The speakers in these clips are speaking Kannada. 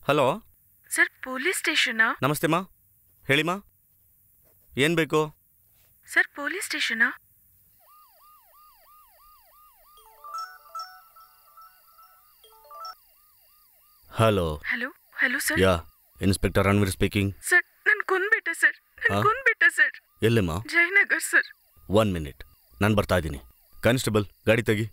Hello sir, police ಸ್ಟೇಷನಾ? ನಮಸ್ತೆ ಮಾ, ಹೇಳಿಮಾ, ಏನು ಬೇಕು? ಸರ್, ಪೊಲೀಸ್ ಸ್ಟೇಷನಾ? Hello hello hello sir. Yeah, inspector Ranveer speaking. Sir, ನಾನು ಕೊಂದ್ಬಿಟ್ಟೆ ಸರ್. ಸರ್. ಎಲ್ಲಿಮ್ಮ? ಜಯನಗರ್ ಸರ್. 1 ಮಿನಿಟ್, ನಾನು ಬರ್ತಾ ಇದ್ದೀನಿ. ಕಾನ್ಸ್ಟೇಬಲ್, ಗಾಡಿ ತೆಗಿ.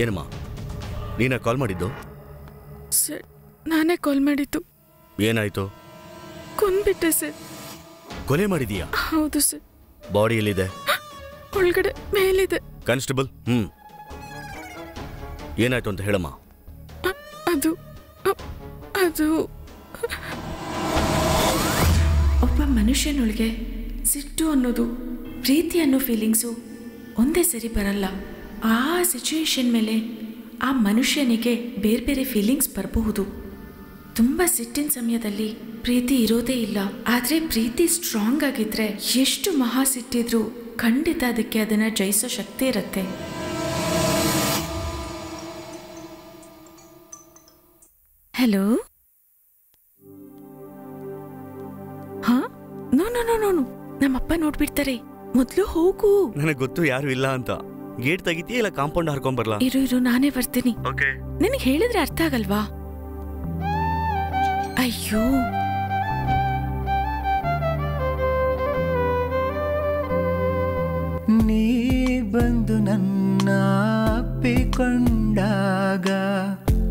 ಏನಮ್ಮ, ನೀನ ಕಾಲ್ ಮಾಡಿದ್ದು? ಸರ್, ನಾನೇ ಕಾಲ್ ಮಾಡಿದ್ದು. ಏನಾಯ್ತು? ಕೊಂದ್ಬಿಟ್ಟೆ ಸರ್. ಕೊಲೆ ಮಾಡಿದೀಯಾ? ಹೌದು ಸರ್. ಬಾಡಿ ಎಲ್ಲಿದೆ? ಒಳಗಡೆ ಮೇಲಿದೆ. ಕಾನ್ಸ್ಟೇಬಲ್, ಏನಾಯ್ತು ಅಂತ ಹೇಳಮ್ಮ. ಅದು ಅದು ಒಬ್ಬ ಮನುಷ್ಯನೊಳಗೆ ಸಿಟ್ಟು ಅನ್ನೋದು, ಪ್ರೀತಿ ಅನ್ನೋ ಫೀಲಿಂಗ್ಸು ಒಂದೇ ಸರಿ ಬರಲ್ಲ. ಆ ಸಿಚುಯೇಷನ್ ಮೇಲೆ ಆ ಮನುಷ್ಯನಿಗೆ ಬೇರೆ ಬೇರೆ ಫೀಲಿಂಗ್ಸ್ ಬರಬಹುದು. ತುಂಬ ಸಿಟ್ಟಿನ ಸಮಯದಲ್ಲಿ ಪ್ರೀತಿ ಇರೋದೇ ಇಲ್ಲ. ಆದರೆ ಪ್ರೀತಿ ಸ್ಟ್ರಾಂಗ್ ಆಗಿದ್ರೆ ಎಷ್ಟು ಮಹಾ ಸಿಟ್ಟಿದ್ರು ಖಂಡಿತ ಅದಕ್ಕೆ ಅದನ್ನು ಜಯಿಸೋ ಶಕ್ತಿ ಇರುತ್ತೆ. ಹಲೋ. ಹಾ, ನೋ ನೋ ನೋ ನೋ, ನಮ್ಮಪ್ಪ ನೋಡ್ಬಿಡ್ತಾರೆ. ಮೊದಲು ಹೋಗು. ನನಗೆ ಗೊತ್ತು ಯಾರು ಇಲ್ಲ ಅಂತ. ಗೇಟ್ ತೆಗಿತೀಯ ಇಲ್ಲ ಕಾಂಪೌಂಡ್ ಹರ್ಕೊಂಬರ್ಲಾ? ಇರು, ನಾನೇ ಬರ್ತೀನಿ. ಓಕೆ. ನಿನಗೆ ಹೇಳಿದ್ರೆ ಅರ್ಥ ಆಗಲ್ವಾ? ಅಯ್ಯೋ, ನೀ ಬಂದು ನನ್ನ ಅಪ್ಪಿಕೊಂಡಾಗ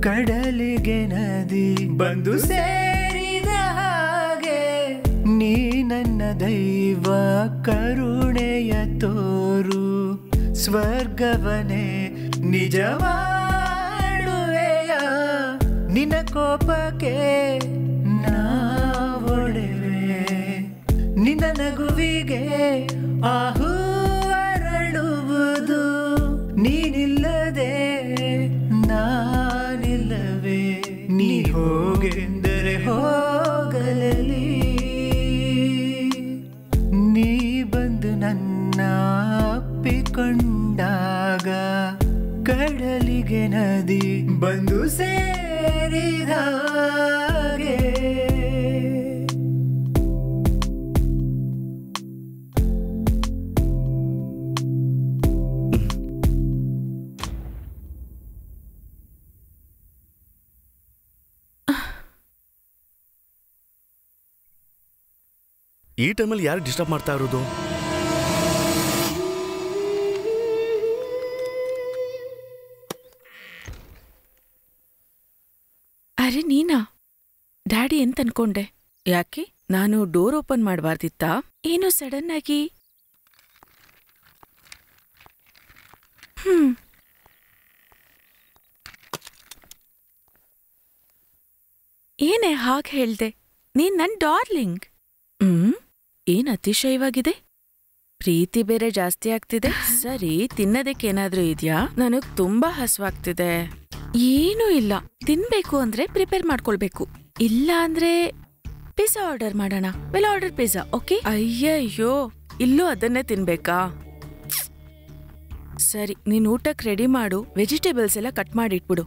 ಕಡಲಿಗೆ ನದಿ ಬಂದು ಸೇರಿದ ಹಾಗೆ, ನೀ ನನ್ನ ದೈವ ಕರುಣೆಯ ತೋರು, ಸ್ವರ್ಗವನೇ ನಿಜ ಮಾಡುವೆಯ, ನಿನ್ನ ಕೋಪಕ್ಕೆ ನಾ ಒಡೆವೆ, ನಿನ್ನ ನಗುವಿಗೆ ಆಹೂ ಅರಳುವುದು, ನೀನಿಲ್ಲದೆ ನಾನಿಲ್ಲವೇ, ನೀ ಹೋಗೆಂದರೆ ಹೋಗಲಲಿ, ನೀ ಬಂದು ನನ್ನ ಅಪ್ಪಿಕೊಂಡಾಗ ಕಡಲಿಗೆ ನದಿ ಬಂದು ಸೇರಿದ ಹಾಗೆ. ಈ ಟೈಮಲ್ಲಿ ಯಾರು ಡಿಸ್ಟರ್ಬ್ ಮಾಡ್ತಾ ಇರೋದು? ಅರೆ ನೀನಾ? ಡ್ಯಾಡಿ ಎಂತ ಅನ್ಕೊಂಡೆ. ಯಾಕೆ, ನಾನು ಡೋರ್ ಓಪನ್ ಮಾಡಬಾರ್ದಿತ್ತಾ? ಏನು ಸಡನ್ ಆಗಿ? ಏನೇ ಹಾಗೆ ಹೇಳ್ದೆ? ನೀನ್ ನನ್ ಡಾರ್ಲಿಂಗ್. ಏನ್ ಅತಿಶಯವಾಗಿದೆ? ಪ್ರೀತಿ ಬೇರೆ ಜಾಸ್ತಿ ಆಗ್ತಿದೆ. ಸರಿ, ತಿನ್ನೋದಕ್ಕೇನಾದ್ರೂ ಇದ್ಯಾ? ನನಗ್ ತುಂಬಾ ಹಸುವಾಗ್ತಿದೆ. ಏನೂ ಇಲ್ಲ. ತಿನ್ಬೇಕು ಅಂದ್ರೆ ಪ್ರಿಪೇರ್ ಮಾಡ್ಕೊಳ್ಬೇಕು. ಇಲ್ಲ ಅಂದ್ರೆ ಪಿಜ್ಜಾ ಆರ್ಡರ್ ಮಾಡೋಣ. Well order pizza, okay? ಅಯ್ಯಯ್ಯೋ, ಇಲ್ಲೂ ಅದನ್ನೇ ತಿನ್ಬೇಕಾ? ಸರಿ, ನೀನ್ ಊಟಕ್ಕೆ ರೆಡಿ ಮಾಡು. ವೆಜಿಟೇಬಲ್ಸ್ ಎಲ್ಲ ಕಟ್ ಮಾಡಿ ಇಟ್ಬಿಡು.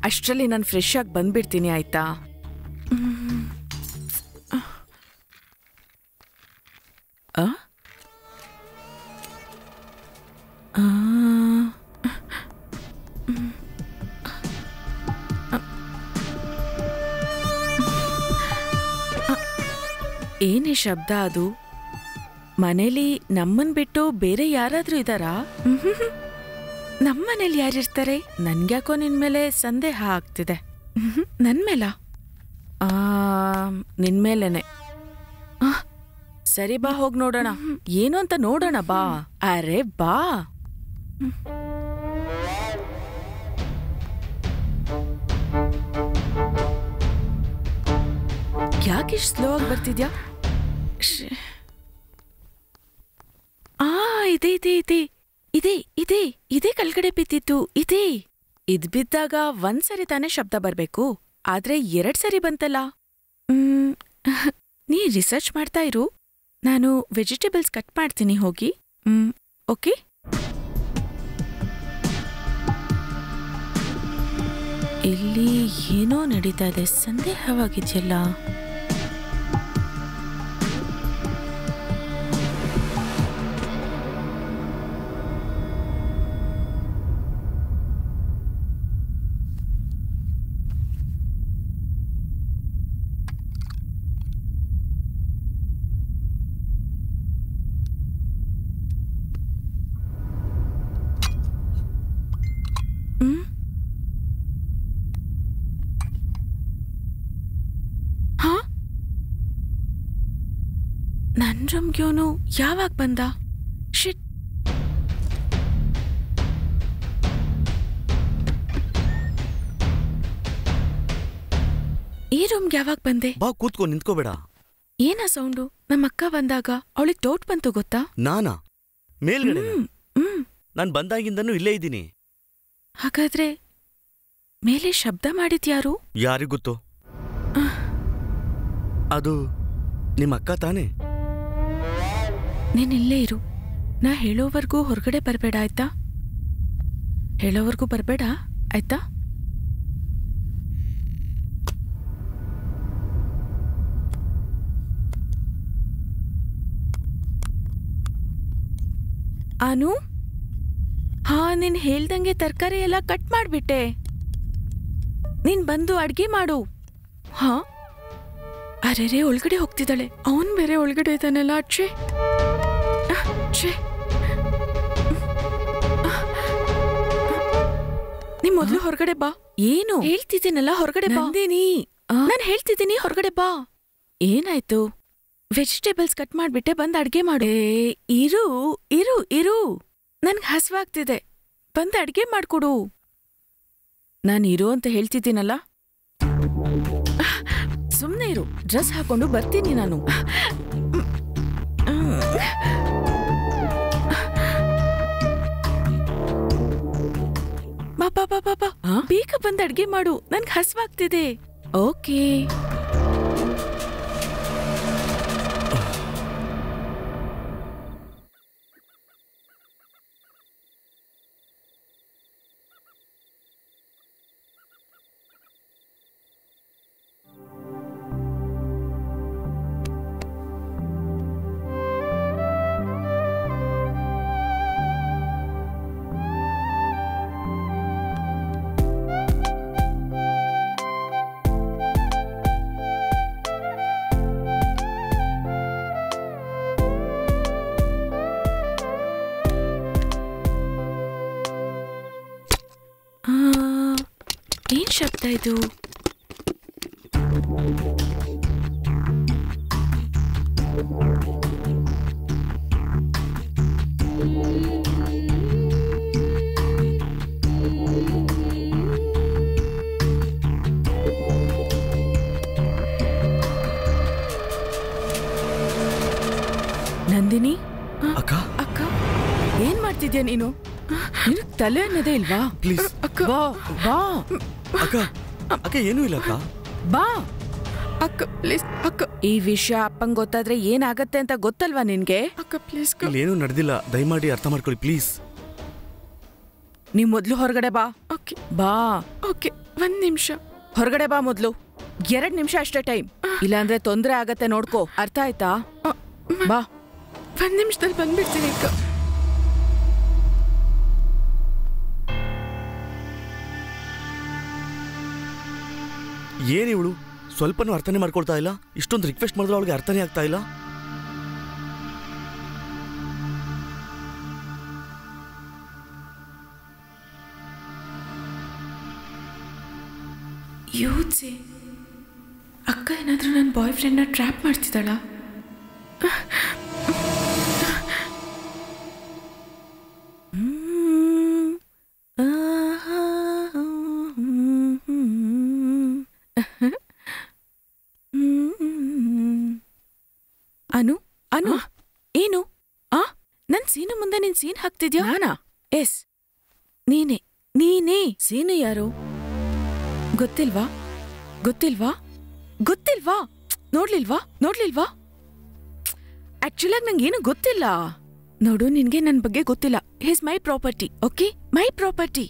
ಅಷ್ಟರಲ್ಲಿ ನಾನು ಫ್ರೆಶ್ ಆಗಿ ಬಂದ್ಬಿಡ್ತೀನಿ, ಆಯ್ತಾ? ಏನೇ ಶಬ್ದ ಅದು? ಮನೇಲಿ ನಮ್ಮನ್ ಬಿಟ್ಟು ಬೇರೆ ಯಾರಾದ್ರೂ ಇದ್ದಾರಾ? ನಮ್ಮನೇಲಿ ಯಾರಿರ್ತಾರೆ? ನನ್ಗ್ಯಾಕೋ ನಿನ್ಮೇಲೆ ಸಂದೇಹ ಆಗ್ತಿದೆ. ನನ್ಮೇಲ? ನಿನ್ಮೇಲೆನೆ. ಸರಿ, ಬಾ, ಹೋಗ್ ನೋಡೋಣ. ಏನು ಅಂತ ನೋಡೋಣ, ಬಾ. ಅರೆ ಬಾ. ಯಾಕಿಷ್ಟು ಸ್ಲೋ ಆಗಿ ಬರ್ತಿದ್ಯಾ? ಇದೆ ಇದೆ ಇದೆ ಇದೆ ಇದೆ ಇದೆ ಕೆಳಗಡೆ ಬಿದ್ದಿತ್ತು. ಇದೆ ಇದ್ ಬಿದ್ದಾಗ ಒಂದ್ಸರಿ ತಾನೇ ಶಬ್ದ ಬರ್ಬೇಕು, ಆದ್ರೆ 2 ಸರಿ ಬಂತಲ್ಲ. ನೀ ರಿಸರ್ಚ್ ಮಾಡ್ತಾ ಇರು, ನಾನು ವೆಜಿಟೇಬಲ್ಸ್ ಕಟ್ ಮಾಡ್ತೀನಿ ಹೋಗಿ. ಓಕೆ. ಇಲ್ಲಿ ಏನೋ ನಡೀತಾ ಇದೆ, ಸಂದೇಹವಾಗಿದೆಯಲ್ಲ. ನನ್ ರೂಮ್ಗ್ಯೋನು ಯಾವಾಗ ಬಂದ? ಶಿಟ್. ಈ ರೂಮ್ಗೆ ಯಾವಾಗ ಬಂದೆ? ಬಾ ಕೂತ್ಕೊ, ನಿಂತ್ಕೋಬೇಡ. ಏನ ಸೌಂಡು? ನಮ್ಮಕ್ಕ ಬಂದಾಗ ಅವಳಿಗೆ ಡೌಟ್ ಬಂತು ಗೊತ್ತಾ? ನಾನಾ? ಮೇಲ್ಗಡೆ ನಾನ್ ಬಂದಾಗಿಂದನೂ ಇಲ್ಲೇ ಇದ್ದೀನಿ. ಹಾಗಾದ್ರೆ ಮೇಲೆ ಶಬ್ದ ಮಾಡಿದ್ಯಾರು? ಯಾರಿಗೊತ್ತು? ಅದು ನಿಮ್ಮ ಅಕ್ಕ ತಾನೇ? ನೀನಿಲ್ಲೇ ಇರು, ನಾ ಹೇಳೋವರ್ಗೂ ಹೊರಗಡೆ ಬರ್ಬೇಡ ಆಯ್ತಾ? ಹೇಳೋವರ್ಗೂ ಬರ್ಬೇಡ ಆಯ್ತಾ? ಆನು, ಹಾ, ನೀನ್ ಹೇಳ್ದಂಗೆ ತರಕಾರಿ ಎಲ್ಲ ಕಟ್ ಮಾಡ್ಬಿಟ್ಟೆ. ನೀನ್ ಬಂದು ಅಡ್ಗೆ ಮಾಡು. ಹಾ, ಅರೆರೆ ಒಳಗಡೆ ಹೋಗ್ತಿದ್ದಾಳೆ. ಅವನ್ ಬೇರೆ ಒಳಗಡೆ ಇದ್ದಾನಲ್ಲ. ಅಚ್ಚೆ ನಿಮ್ ಮೊದ್ಲು ಹೊರಗಡೆ ಬಾ. ಏನು ಹೇಳ್ತಿದ್ದೀನಲ್ಲ, ಹೊರಗಡೆ ಬಾ. ನಾನ್ ಹೇಳ್ತಿದ್ದೀನಿ ಹೊರಗಡೆ ಬಾ. ಏನಾಯ್ತು? ವೆಜಿಟೇಬಲ್ಸ್ ಕಟ್ ಮಾಡ್ಬಿಟ್ಟೆ, ಬಂದ್ ಅಡ್ಗೆ ಮಾಡು. ಇರು ಇರು ಇರು, ನನ್ಗೆ ಹಸುವಾಗ್ತಿದೆ, ಬಂದ್ ಅಡ್ಗೆ ಮಾಡ್ಕೊಡು. ನಾನು ಇರು ಅಂತ ಹೇಳ್ತಿದ್ದೀನಲ್ಲ. ಸುಮ್ನೆ ಇರು, ಡ್ರೆಸ್ ಹಾಕೊಂಡು ಬರ್ತೀನಿ ನಾನು. ಬಾ ಬಾ ಬಾ ಬಾ ಬಾ, ಬೇಗ ಬಂದ್ ಅಡ್ಗೆ ಮಾಡು, ನನ್ಗೆ ಹಸುವಾಗ್ತಿದೆ. ಓಕೆ. ಏನ್ ಶಬ್ದ ಇದು? ನಂದಿನಿ, ಅಕ್ಕ ಅಕ್ಕ, ಏನ್ ಮಾಡ್ತಿದ್ಯಾ ನೀನು? ನಿನಗ್ ತಲೆ ಅನ್ನೋದೇ ಇಲ್ವಾ? ಪ್ಲೀಸ್ ಅಕ್ಕ, ಬಾ ಬಾ. ಅಕ್ಕ, ಅಕ್ಕ ಏನೂ ಇಲ್ಲ ಅಕ್ಕ. ಬಾ ಅಕ್ಕ, ಪ್ಲೀಸ್ ಅಕ್ಕ. ಈ ವಿಷಯ ಅಪ್ಪಂಗ್ ಗೊತ್ತಾದ್ರೆ ಏನಾಗತ್ತೆ ಅಂತ ಗೊತ್ತಲ್ವಾ ನಿನ್ಗೆ? ಅಕ್ಕ ಪ್ಲೀಸ್. ಇಲ್ಲೇನೂ ನಡೆದಿಲ್ಲ, ದಯಮಾಡಿ ಅರ್ಥ ಮಾಡ್ಕೊಳ್ಳಿ ಪ್ಲೀಸ್. ನೀವ್ ಮೊದ್ಲು ಹೊರಗಡೆ ಬಾ. ಓಕೆ ಬಾ. ಓಕೆ, 1 ನಿಮಿಷ ಹೊರಗಡೆ ಬಾ. ಮೊದ್ಲು 2 ನಿಮಿಷ ಅಷ್ಟೇ ಟೈಮ್, ಇಲ್ಲಾಂದ್ರೆ ತೊಂದ್ರೆ ಆಗತ್ತೆ ನೋಡ್ಕೋ. ಅರ್ಥ ಆಯ್ತಾ? ಬಾ. 1 ನಿಮಿಷದಲ್ಲಿ ಬಂದ್ಬಿಡ್ತೀನಿ ಅಕ್ಕ. ಏನಿವಳು ಸ್ವಲ್ಪನೂ ಅರ್ಥನೇ ಮಾಡ್ಕೊಳ್ತಾ ಇಲ್ಲ. ಇಷ್ಟೊಂದು ರಿಕ್ವೆಸ್ಟ್ ಮಾಡಿದ್ರೆ ಅವಳಿಗೆ ಅರ್ಥನೇ ಆಗ್ತಾ ಇಲ್ಲ. ಯೋಚೆ, ಅಕ್ಕ ಏನಾದ್ರೂ ನನ್ನ ಬಾಯ್ ಫ್ರೆಂಡ್ನ ಟ್ರ್ಯಾಪ್ ಮಾಡ್ತಿದ್ದಾಳ? ಅನು, ಅನು, ಏನು? ನನ್ ಸೀನು ಮುಂದೆ ನಿನ್ ಸೀನ್ ಹಾಕ್ತಿದ್ಯಾ? ನಾನಾ? ಎಸ್, ನೀನೆ. ನೀನೇ ಸೀನು ಯಾರು ಗೊತ್ತಿಲ್ವಾ ಗೊತ್ತಿಲ್ವಾ ಗೊತ್ತಿಲ್ವಾ ನೋಡ್ಲಿಲ್ವಾ ಆಕ್ಚುಲಾಗಿ ನಂಗೇನು ಗೊತ್ತಿಲ್ಲ. ನೋಡು, ನಿನ್ಗೆ ನನ್ ಬಗ್ಗೆ ಗೊತ್ತಿಲ್ಲ. His my property, okay? My property.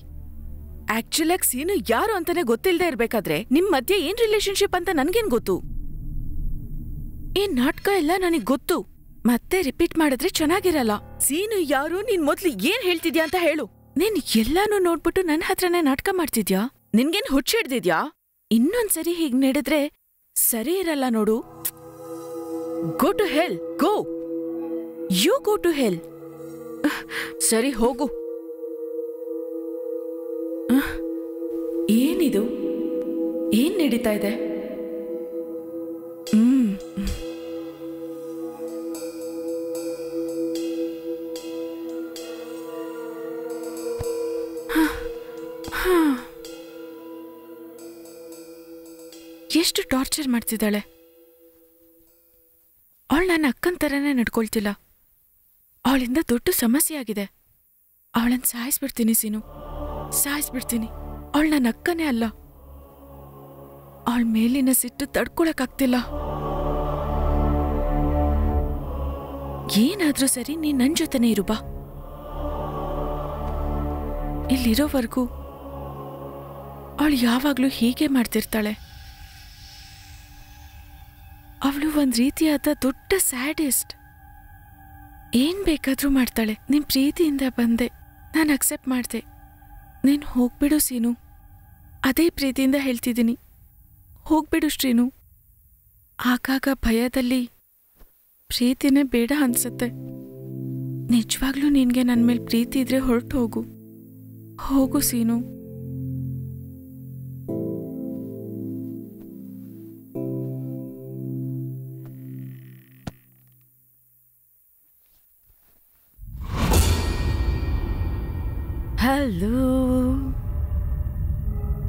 ಆಕ್ಚುಲಾಗಿ ಸೀನು ಯಾರು ಅಂತಾನೆ ಗೊತ್ತಿಲ್ದೇ ಇರ್ಬೇಕಾದ್ರೆ ನಿಮ್ ಮಧ್ಯೆ ಏನ್ ರಿಲೇಶನ್ಶಿಪ್ ಅಂತ ನನ್ಗೇನ್ ಗೊತ್ತು? ಈ ನಾಟಕ ಎಲ್ಲ ನನಗ್ ಗೊತ್ತು. ಮತ್ತೆ ರಿಪೀಟ್ ಮಾಡಿದ್ರೆ ಚೆನ್ನಾಗಿರಲ್ಲ. ಸೀನು ಯಾರು, ನೀನ್ ಮೊದ್ಲು ಏನ್ ಹೇಳ್ತಿದ್ಯಾ ಅಂತ ಹೇಳು. ನೀನ್ ಎಲ್ಲಾನು ನೋಡ್ಬಿಟ್ಟು ನನ್ ಹತ್ರನೇ ನಾಟಕ ಮಾಡ್ತಿದ್ಯಾ? ನಿನ್ಗೇನ್ ಹುಚ್ಚಿಡ್ದಿದ್ಯಾ? ಇನ್ನೊಂದ್ಸರಿ ಹೀಗ್ ನಡೆದ್ರೆ ಸರಿ ಇರಲ್ಲ ನೋಡು. Go to hell, go. You go to hell. ಸರಿ ಹೋಗು. ಏನಿದು? ಏನ್ ನಡೀತಾ ಇದೆ? ಎಷ್ಟು ಟಾರ್ಚರ್ ಮಾಡ್ತಿದ್ದಾಳೆ. ಅವಳು ನನ್ನ ಅಕ್ಕನ ಥರನೇ ನಡ್ಕೊಳ್ತಿಲ್ಲ. ಅವಳಿಂದ ದೊಡ್ಡ ಸಮಸ್ಯೆ ಆಗಿದೆ. ಅವಳನ್ನ ಸಾಯಿಸ್ಬಿಡ್ತೀನಿ ಸೀನು, ಸಾಯಿಸ್ಬಿಡ್ತೀನಿ. ಅವಳು ನನ್ನ ಅಕ್ಕನೇ ಅಲ್ಲ. ಅವಳ ಮೇಲಿನ ಸಿಟ್ಟು ತಡ್ಕೊಳಕ್ಕಾಗ್ತಿಲ್ಲ. ಏನಾದ್ರೂ ಸರಿ, ನೀನ್ ನನ್ ಜೊತೆನೇ ಇರು ಬಾ. ಇಲ್ಲಿರೋವರೆಗೂ ಅವಳು ಯಾವಾಗ್ಲೂ ಹೀಗೆ ಮಾಡ್ತಿರ್ತಾಳೆ. ಅವಳು ಒಂದ್ ರೀತಿಯಾದ ದೊಡ್ಡ ಸ್ಯಾಡಿಸ್ಟ್. ಏನ್ ಬೇಕಾದ್ರೂ ಮಾಡ್ತಾಳೆ. ನಿನ್ ಪ್ರೀತಿಯಿಂದ ಬಂದೆ, ನಾನು ಅಕ್ಸೆಪ್ಟ್ ಮಾಡ್ದೆ. ನೀನ್ ಹೋಗ್ಬಿಡು ಸೀನು, ಅದೇ ಪ್ರೀತಿಯಿಂದ ಹೇಳ್ತಿದ್ದೀನಿ. ಹೋಗ್ಬಿಡು ಶ್ರೀನು. ಆಗಾಗ ಭಯದಲ್ಲಿ ಪ್ರೀತಿನೇ ಬೇಡ ಅನ್ಸತ್ತೆ. ನಿಜವಾಗ್ಲೂ ನಿನ್ಗೆ ನನ್ ಮೇಲೆ ಪ್ರೀತಿ ಇದ್ರೆ ಹೊರಟು ಹೋಗು. ಹೋಗು ಸೀನು. ಹಲೋ,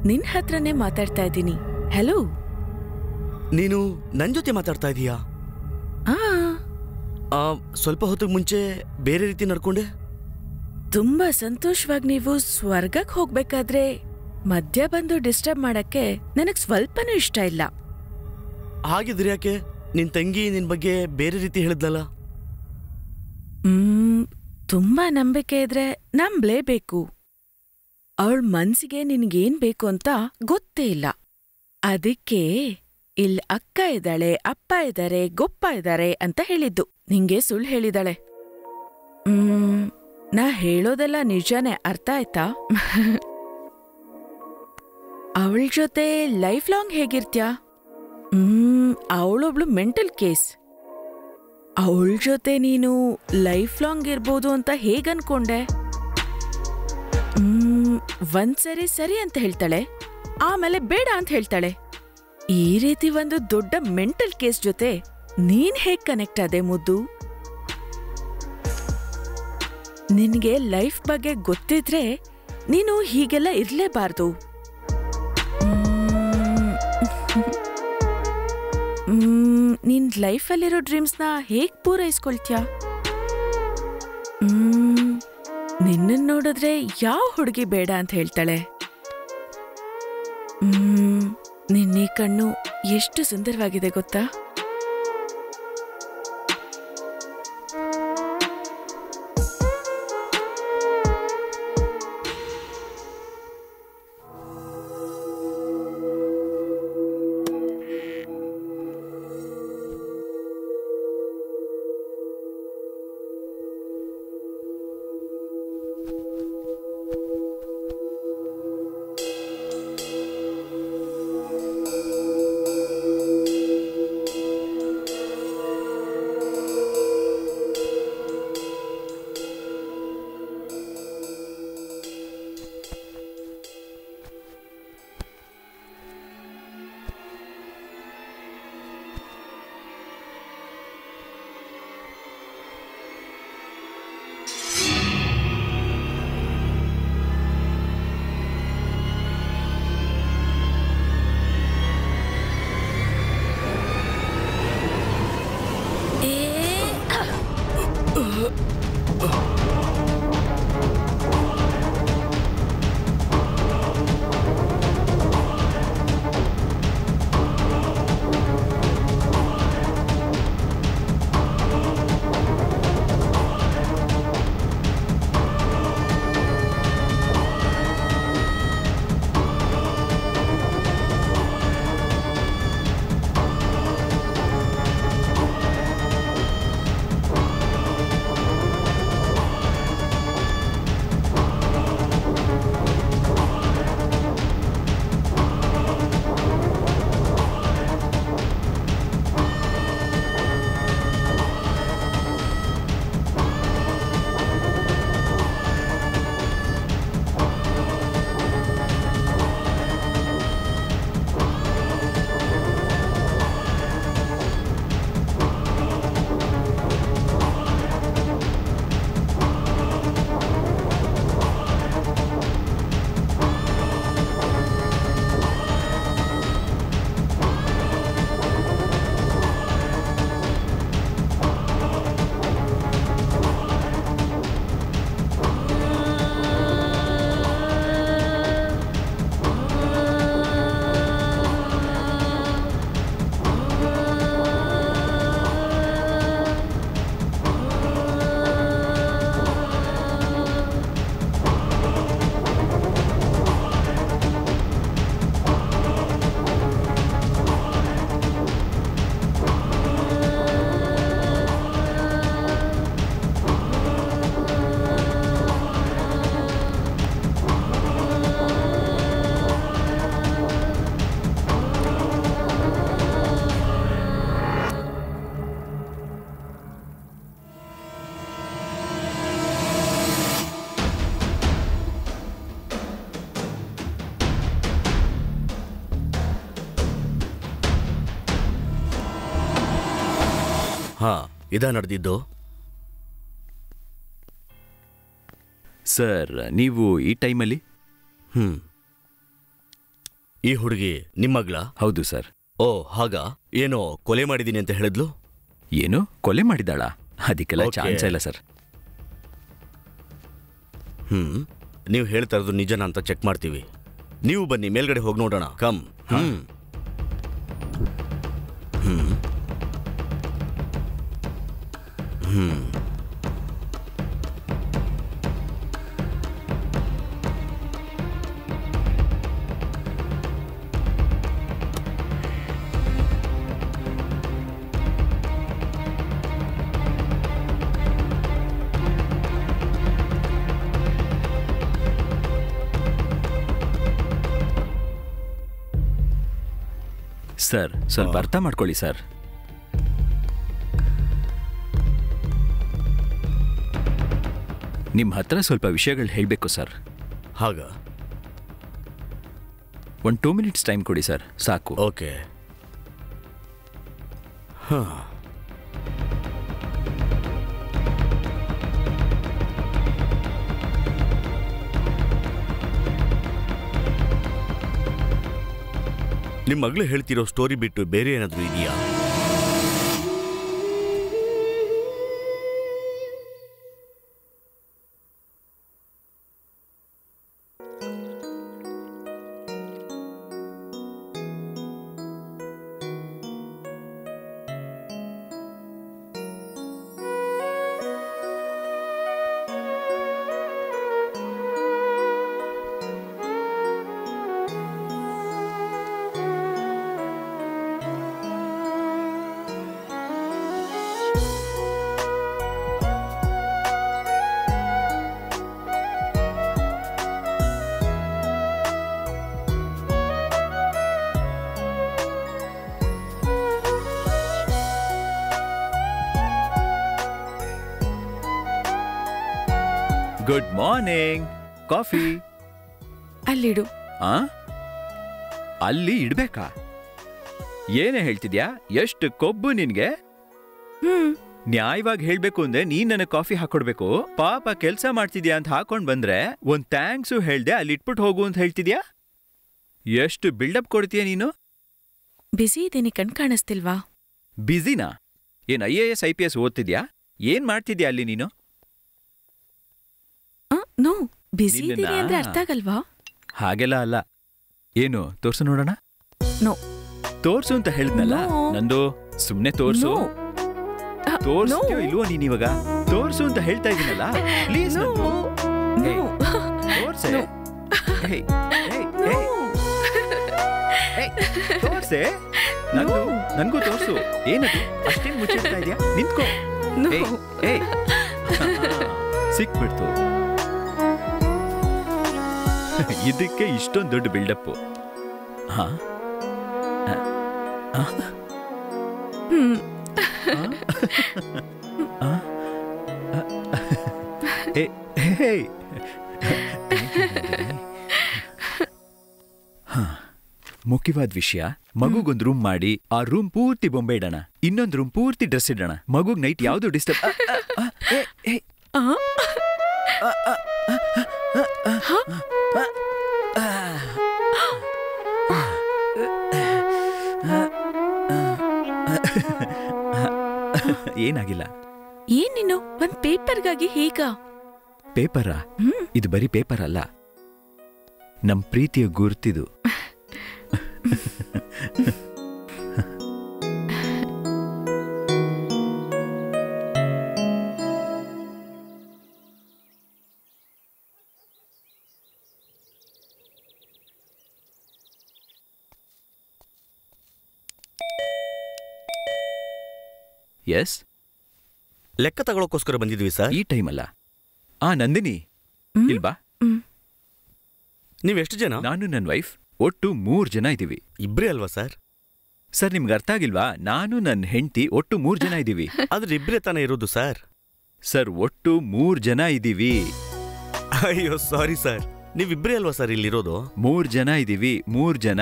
ನಿನ್ ಹತ್ರನೇ ಮಾತಾಡ್ತಾ ಇದ್ದೀನಿ. ಹಲೋ. ನೀನು ನನ್ ಜೊತೆ ಮಾತಾಡ್ತಾ ಇದೀಯಾ? ಸ್ವಲ್ಪ ಹೊತ್ತಿಗೆ ಮುಂಚೆ ಬೇರೆ ರೀತಿ ನಡ್ಕೊಂಡೆ. ತುಂಬಾ ಸಂತೋಷವಾಗಿ ನೀವು ಸ್ವರ್ಗಕ್ಕೆ ಹೋಗ್ಬೇಕಾದ್ರೆ ಮಧ್ಯ ಬಂದು ಡಿಸ್ಟರ್ಬ್ ಮಾಡಕ್ಕೆ ನನಗ್ ಸ್ವಲ್ಪನೂ ಇಷ್ಟ ಇಲ್ಲ. ಹಾಗಿದ್ರೆ ಯಾಕೆ ನಿನ್ ತಂಗಿ ನಿನ್ ಬಗ್ಗೆ ಬೇರೆ ರೀತಿ ಹೇಳಿದ್ಲಲ್ಲ? ತುಂಬಾ ನಂಬಿಕೆ ಇದ್ರೆ ನಂಬ್ಲೇಬೇಕು. ಅವಳ ಮನ್ಸಿಗೆ ನಿನ್ಗೇನ್ ಬೇಕು ಅಂತ ಗೊತ್ತೇ ಇಲ್ಲ. ಅದಕ್ಕೆ ಇಲ್ ಅಕ್ಕ ಇದ್ದಾಳೆ, ಅಪ್ಪ ಇದ್ದಾರೆ, ಗೊಪ್ಪ ಇದ್ದಾರೆ ಅಂತ ಹೇಳಿದ್ದು. ನಿಂಗೆ ಸುಳ್ಳು ಹೇಳಿದಾಳೆ. ನಾ ಹೇಳೋದೆಲ್ಲ ನಿಜಾನೇ, ಅರ್ಥ ಆಯ್ತಾ? ಅವಳ ಜೊತೆ ಲೈಫ್ ಲಾಂಗ್ ಹೇಗಿರ್ತ್ಯಾ? ಅವಳೊಬ್ಳು ಮೆಂಟಲ್ ಕೇಸ್. ಅವಳ ಜೊತೆ ನೀನು ಲೈಫ್ ಲಾಂಗ್ ಇರ್ಬೋದು ಅಂತ ಹೇಗನ್ಕೊಂಡೆ? ಒಂದ್ಸರಿ ಸರಿ ಅಂತ ಹೇಳ್ತಾಳೆ, ಆಮೇಲೆ ಬೇಡ ಅಂತ ಹೇಳ್ತಾಳೆ. ಈ ರೀತಿ ಒಂದು ದೊಡ್ಡ ಮೆಂಟಲ್ ಕೇಸ್ ಜೊತೆ ನೀನ್ ಹೇಗ್ ಕನೆಕ್ಟ್ ಆದೆ ಮುದ್ದು? ನಿನ್ಗೆ ಲೈಫ್ ಬಗ್ಗೆ ಗೊತ್ತಿದ್ರೆ ನೀನು ಹೀಗೆಲ್ಲ ಇರ್ಲೇಬಾರ್ದು. ನೀನ್ ಲೈಫಲ್ಲಿರೋ ಡ್ರೀಮ್ಸ್ನ ಹೇಗ್ ಪೂರೈಸ್ಕೊಳ್ತ್ಯಾ? ನಿನ್ನನ್ ನೋಡಿದ್ರೆ ಯಾವ ಹುಡುಗಿ ಬೇಡ ಅಂತ ಹೇಳ್ತಾಳೆ? ನಿನ್ನೀ ಕಣ್ಣು ಎಷ್ಟು ಸುಂದರವಾಗಿದೆ ಗೊತ್ತಾ? ಹಾ, ಇದಾ ನಡೆದಿದ್ದು? ಸರ್, ನೀವು ಈ ಟೈಮಲ್ಲಿ? ಈ ಹುಡುಗಿ ನಿಮ್ಮಗ್ಲ? ಹೌದು ಸರ್. ಓ, ಹಾಗ? ಏನೋ ಕೊಲೆ ಮಾಡಿದ್ದೀನಿ ಅಂತ ಹೇಳಿದ್ಲು? ಏನು ಕೊಲೆ ಮಾಡಿದಾಳ? ಅದಕ್ಕೆಲ್ಲ Okay. ಚಾನ್ಸ್ ಇಲ್ಲ ಸರ್. ನೀವು ಹೇಳ್ತಾ ಇರೋದು ನಿಜನಾ ಅಂತ ಚೆಕ್ ಮಾಡ್ತೀವಿ. ನೀವು ಬನ್ನಿ, ಮೇಲ್ಗಡೆ ಹೋಗಿ ನೋಡೋಣ. ಕಮ್. ಸರ್, ಸ್ವಲ್ಪ ಅರ್ಥ ಮಾಡ್ಕೊಳ್ಳಿ ಸರ್. ನಿಮ್ಮ ಹತ್ರ ಸ್ವಲ್ಪ ವಿಷಯಗಳು ಹೇಳಬೇಕು ಸರ್. ಹಾಗ? ಒಂದು 2 minutes ಟೈಮ್ ಕೊಡಿ ಸರ್, ಸಾಕು. ಓಕೆ. ಹಾ, ನಿಮ್ಮ ಮಗಳು ಹೇಳ್ತಿರೋ ಸ್ಟೋರಿ ಬಿಟ್ಟು ಬೇರೆ ಏನಾದರೂ ಇದೆಯಾ? Good morning. ಕಾಫಿ ಅಲ್ಲಿಡು. ಅಲ್ಲಿ ಇಡ್ಬೇಕಾ? ಏನೇ ಹೇಳ್ತಿದ್ಯಾ? ಎಷ್ಟು ಕೊಬ್ಬು ನಿನ್ಗೆ? ನ್ಯಾಯವಾಗಿ ಹೇಳ್ಬೇಕು ಅಂದ್ರೆ ನೀನ್ ನನಗೆ ಕಾಫಿ ಹಾಕೊಡ್ಬೇಕು. ಪಾಪ ಕೆಲ್ಸ ಮಾಡ್ತಿದ್ಯಾ ಅಂತ ಹಾಕೊಂಡ್ ಬಂದ್ರೆ ಒಂದ್ ಥ್ಯಾಂಕ್ಸು ಹೇಳ್ದೆ ಅಲ್ಲಿ ಇಟ್ಬಿಟ್ಟು ಹೋಗು ಅಂತ ಹೇಳ್ತಿದ್ಯಾ? ಎಷ್ಟು ಬಿಲ್ಡಪ್ ಕೊಡ್ತೀಯ ನೀನು? ಬಿಸಿ ಇದೀನಿ, ಕಣ್ ಕಾಣಿಸ್ತಿಲ್ವಾ? ಬಿಸಿನಾ? ಏನ್ IAS IPS ಓದ್ತಿದ್ಯಾ? ಏನ್ ಮಾಡ್ತಿದ್ಯಾ ಅಲ್ಲಿ ನೀನು? ನೋ, ಬಿಸಿ ಇದೀನಿ ಅಂದ್ರೆ ಅರ್ಥ ಆಗಲ್ವಾ? ಹಾಗೆಲ್ಲ ಅಲ್ಲ. ಏನು ತೋರ್ಸು ನೋಡೋಣ. ನೋ, ತೋರ್ಸು ಅಂತ ಹೇಳಿದ್ನಲ್ಲ. ನಂದು ಸುಮ್ನೆ ತೋರ್ಸು. ತೋರ್ಸ್ತೀಯೋ ಇಲ್ವೋ ನೀನ್ ಇವಾಗ? ತೋರ್ಸು ಅಂತ ಹೇಳ್ತಾ ಇದೀನಲ್ಲ, ಪ್ಲೀಸ್ ತೋರ್ಸೆ. ತೋರ್ಸೆ. ನನ್ಗೂ ತೋರ್ಸು. ಏನದು ಅಷ್ಟೇನ್ ಮುಚ್ಚಿಡ್ತಾ ಇದೆಯಾ? ನಿಂತ್ಕೋ. ಸಿಕ್ಬಿಡ್ತು. ಇದಕ್ಕೆ ಇಷ್ಟೊಂದು ದೊಡ್ಡ ಬಿಲ್ಡಪ್? ಮುಖ್ಯವಾದ ವಿಷಯ, ಮಗುಗೊಂದು ರೂಮ್ ಮಾಡಿ ಆ ರೂಮ್ ಪೂರ್ತಿ ಬೊಂಬೆ ಇಡೋಣ, ಇನ್ನೊಂದು ರೂಮ್ ಪೂರ್ತಿ ಡ್ರೆಸ್ ಇಡೋಣ. ಮಗುಗ್ ನೈಟ್ ಯಾವ್ದು ಡಿಸ್ಟರ್ಬ್. ಏನಾಗಿಲ್ಲ. ಏನ್ ನೀನು ಒಂದ್ ಪೇಪರ್ಗಾಗಿ ಹೀಗ? ಪೇಪರಾ? ಇದು ಬರೀ ಪೇಪರ್ ಅಲ್ಲ, ನಮ್ ಪ್ರೀತಿಯ ಗುರ್ತಿದು. ಎಸ್, ಲೆಕ್ಕ ತಗೊಳಕ್ಕೋಸ್ಕರ ಬಂದಿದ್ವಿ ಸರ್. ಈ ಟೈಮ್ ಅಲ್ಲ. ನಂದಿನಿ, ಇಲ್ಬಾ. ನೀವೆಷ್ಟು ಜನ? ನಾನು ನನ್ನ ವೈಫ್ ಒಟ್ಟು 3 ಜನ ಇದ್ದೀವಿ. ಇಬ್ರೇ ಅಲ್ವಾ ಸರ್? ಸರ್, ನಿಮ್ಗೆ ಅರ್ಥ ಆಗಿಲ್ವಾ? ನಾನು ನನ್ನ ಹೆಂಡತಿ ಒಟ್ಟು 3 ಜನ ಇದ್ದೀವಿ. ಆದ್ರೆ ಇಬ್ರೇ ತಾನೇ ಇರೋದು ಸರ್. ಸರ್, ಒಟ್ಟು 3 ಜನ ಇದ್ದೀವಿ. ಅಯ್ಯೋ ಸಾರಿ ಸರ್, ನೀವಿಬ್ರೇ ಅಲ್ವಾ ಸರ್ ಇಲ್ಲಿರೋದು? 3 ಜನ ಇದ್ದೀವಿ. 3 ಜನ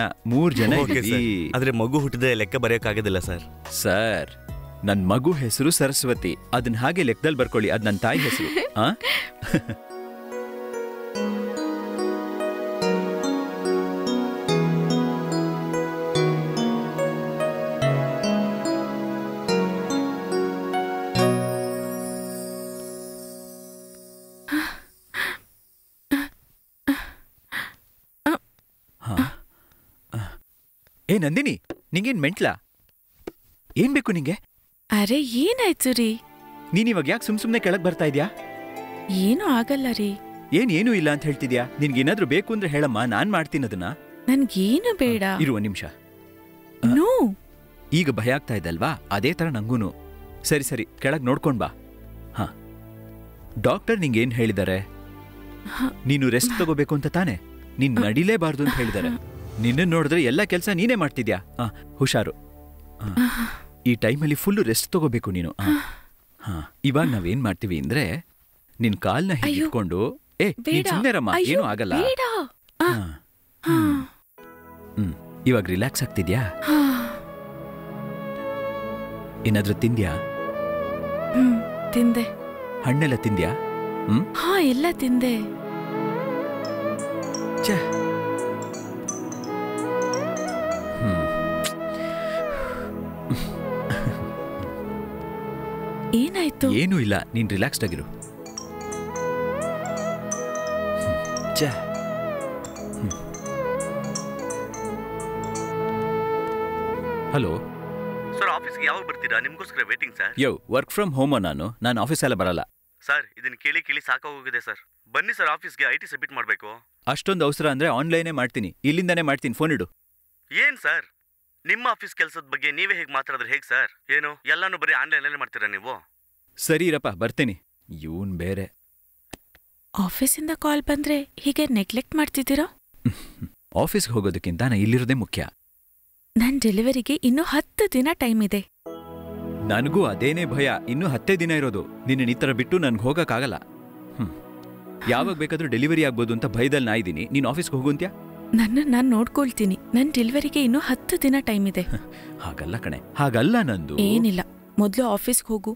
ಓಕೆ ಇದ್ದೀವಿ. ಸರ್. ಆದ್ರೆ ಮಗು ಹುಟ್ಟಿದ್ರೆ ಲೆಕ್ಕ ಬರೆಯೋಕ್ಕಾಗೋದಿಲ್ಲ ಸರ್. ಸರ್, ನನ್ ಮಗು ಹೆಸರು ಸರಸ್ವತಿ. ಅದನ್ನ ಹಾಗೆ ಲೆಕ್ಕದಲ್ಲಿ ಬರ್ಕೊಳ್ಳಿ. ಅದ್ ನನ್ನ ತಾಯಿ ಹೆಸರು. ಆ ಏ ನಂದಿನಿ, ನಿಂಗೇನ್ ಮೆಂಟ್ಲಾ? ಏನ್ ಬೇಕು ನಿಂಗೆ? ಅರೆ ಏನಾಯ್ತು ರೀ? ನೀನಿವಾಗ ಯಾಕೆ ಸುಮ್ನೆ ಕೆಳಗ್ ಬರ್ತಾ ಇದ್ಯಾ? ಏನೂ ಆಗಲ್ಲ ರೀ. ಏನೂ ಇಲ್ಲ ಅಂತ ಹೇಳ್ತಿದ್ಯಾ? ನಿನ್ಗೇನಾದ್ರೂ ಬೇಕು ಅಂದ್ರೆ ಹೇಳಮ್ಮ, ನಾನ್ ಮಾಡ್ತೀನಿ ಅದನ್ನ. ನನ್ಗೇನು ಬೇಡ. ಇರುವ ನಿಮಿಷ. ನೋ. ಈಗ ಭಯ ಆಗ್ತಾ ಇದ್ದಲ್ವಾ? ಅದೇ ತರ ನಂಗೂನು. ಸರಿ ಸರಿ, ಕೆಳಗ್ ನೋಡ್ಕೊಂಡ್ ಬಾ. ಹಾ, ಡಾಕ್ಟರ್ ನಿಂಗೇನ್ ಹೇಳಿದಾರೆ? ನೀನು ರೆಸ್ಟ್ ತಗೋಬೇಕು ಅಂತ ತಾನೆ? ನೀನ್ ನಡಿಲೇಬಾರ್ದು ಅಂತ ಹೇಳಿದಾರೆ. ನಿನ್ನ ನೋಡಿದ್ರೆ ಎಲ್ಲ ಕೆಲಸ ನೀನೇ ಮಾಡ್ತಿದ್ಯಾ. ಹುಷಾರು. ಈ ಟೈಮಲ್ಲಿ ಫುಲ್ ರೆಸ್ಟ್ ತಗೋಬೇಕು ನೀನು. ಇವಾಗ ನಾವೇನ್ ಮಾಡ್ತೀವಿ ಅಂದ್ರೆ, ನಿನ್ ಕಾಲ್ನ ಹಿಡ್ಕೊಂಡು, ನೀನ್ ಸುಮ್ನೆರಮ್ಮ, ಏನೂ ಆಗಲ್ಲ. ಇವಾಗ ರಿಲ್ಯಾಕ್ಸ್ ಆಗ್ತಿದ್ಯಾ? ಏನಾದ್ರೂ ತಿಂದ್ಯಾ? ತಿಂದೆ. ಹಣ್ಣೆಲ್ಲ ತಿಂದ್ಯಾ? ಹಾ, ಎಲ್ಲ ತಿಂದೆ. ಏನಾಯ್ತು? ಏನೂ ಇಲ್ಲ, ನೀನ್ ರಿಲ್ಯಾಕ್ಸ್ಡ್ ಆಗಿರು. ಹಲೋ ಸರ್, ಆಫೀಸ್ಗೆ ಯಾವಾಗ ಬರ್ತೀರಾ? ನಿಮ್ಗೋಸ್ಕರ waiting sir. Work from homo. ನಾನು ಆಫೀಸೆಲ್ಲ ಬರಲ್ಲ ಸರ್. ಇದನ್ನ ಕೇಳಿ ಸಾಕಾಗೋಗಿದೆ ಸರ್. ಬನ್ನಿ ಸರ್, ಆಫೀಸ್ಗೆ ಐಟಿ ಸಬ್ಮಿಟ್ ಮಾಡಬೇಕು. ಅಷ್ಟೊಂದು ಅವಸರ ಅಂದ್ರೆ ಆನ್ಲೈನೇ ಮಾಡ್ತೀನಿ, ಇಲ್ಲಿಂದಾನೇ ಮಾಡ್ತೀನಿ. ಫೋನ್ ಇಡು. ಏನ್ ಸರ್, ನಿಮ್ಮ ಆಫೀಸ್ ಕೆಲಸದ ಬಗ್ಗೆ ನೀವೇ ಹೇಗೆ ಮಾತಾಡಿದ್ರೆ ಹೇಗೆ ಸರ್? ಏನು ಎಲ್ಲಾನು ಬರೀ ಆನ್ಲೈನಲ್ಲೇ ಮಾಡ್ತೀರಾ ನೀವು? ಸರಿ ಇರಪ್ಪ, ಬರ್ತೀನಿ. ಇವನ್ ಬೇರೆ. ಆಫೀಸಿಂದ ಕಾಲ್ ಬಂದ್ರೆ ಹೀಗೆ ನೆಗ್ಲೆಕ್ಟ್ ಮಾಡ್ತಿದ್ದೀರಾ? ಆಫೀಸ್ಗೆ ಹೋಗೋದಕ್ಕಿಂತ ನಾ ಇಲ್ಲಿರೋದೇ ಮುಖ್ಯ. ನನ್ ಡೆಲಿವರಿಗೆ ಇನ್ನೂ 10 ದಿನ ಟೈಮ್ ಇದೆ. ನನಗೂ ಅದೇನೇ ಭಯ. ಇನ್ನೂ 10 ದಿನ ಇರೋದು. ನಿನ್ನ ಈ ಥರ ಬಿಟ್ಟು ನನ್ಗೆ ಹೋಗಕ್ಕಾಗಲ್ಲ. ಯಾವಾಗ ಬೇಕಾದ್ರೂ ಡೆಲಿವರಿ ಆಗ್ಬೋದು ಅಂತ ಭಯದಲ್ಲಿ ನಾ ಇದ್ದೀನಿ. ನೀನು ಆಫೀಸ್ಗೆ ಹೋಗುಂತ್ಯಾ? ನಾನು ನೋಡ್ಕೊಳ್ತೀನಿ. ನನ್ ಡೆಲಿವರಿಗೆ ಇನ್ನೂ 10 ದಿನ ಟೈಮ್ ಇದೆ. ಹಾಗಲ್ಲ ಕಣೆ, ಹಾಗಲ್ಲ ನಂದು. ಏನಿಲ್ಲ, ಮೊದ್ಲು ಆಫೀಸ್ಗೆ ಹೋಗು.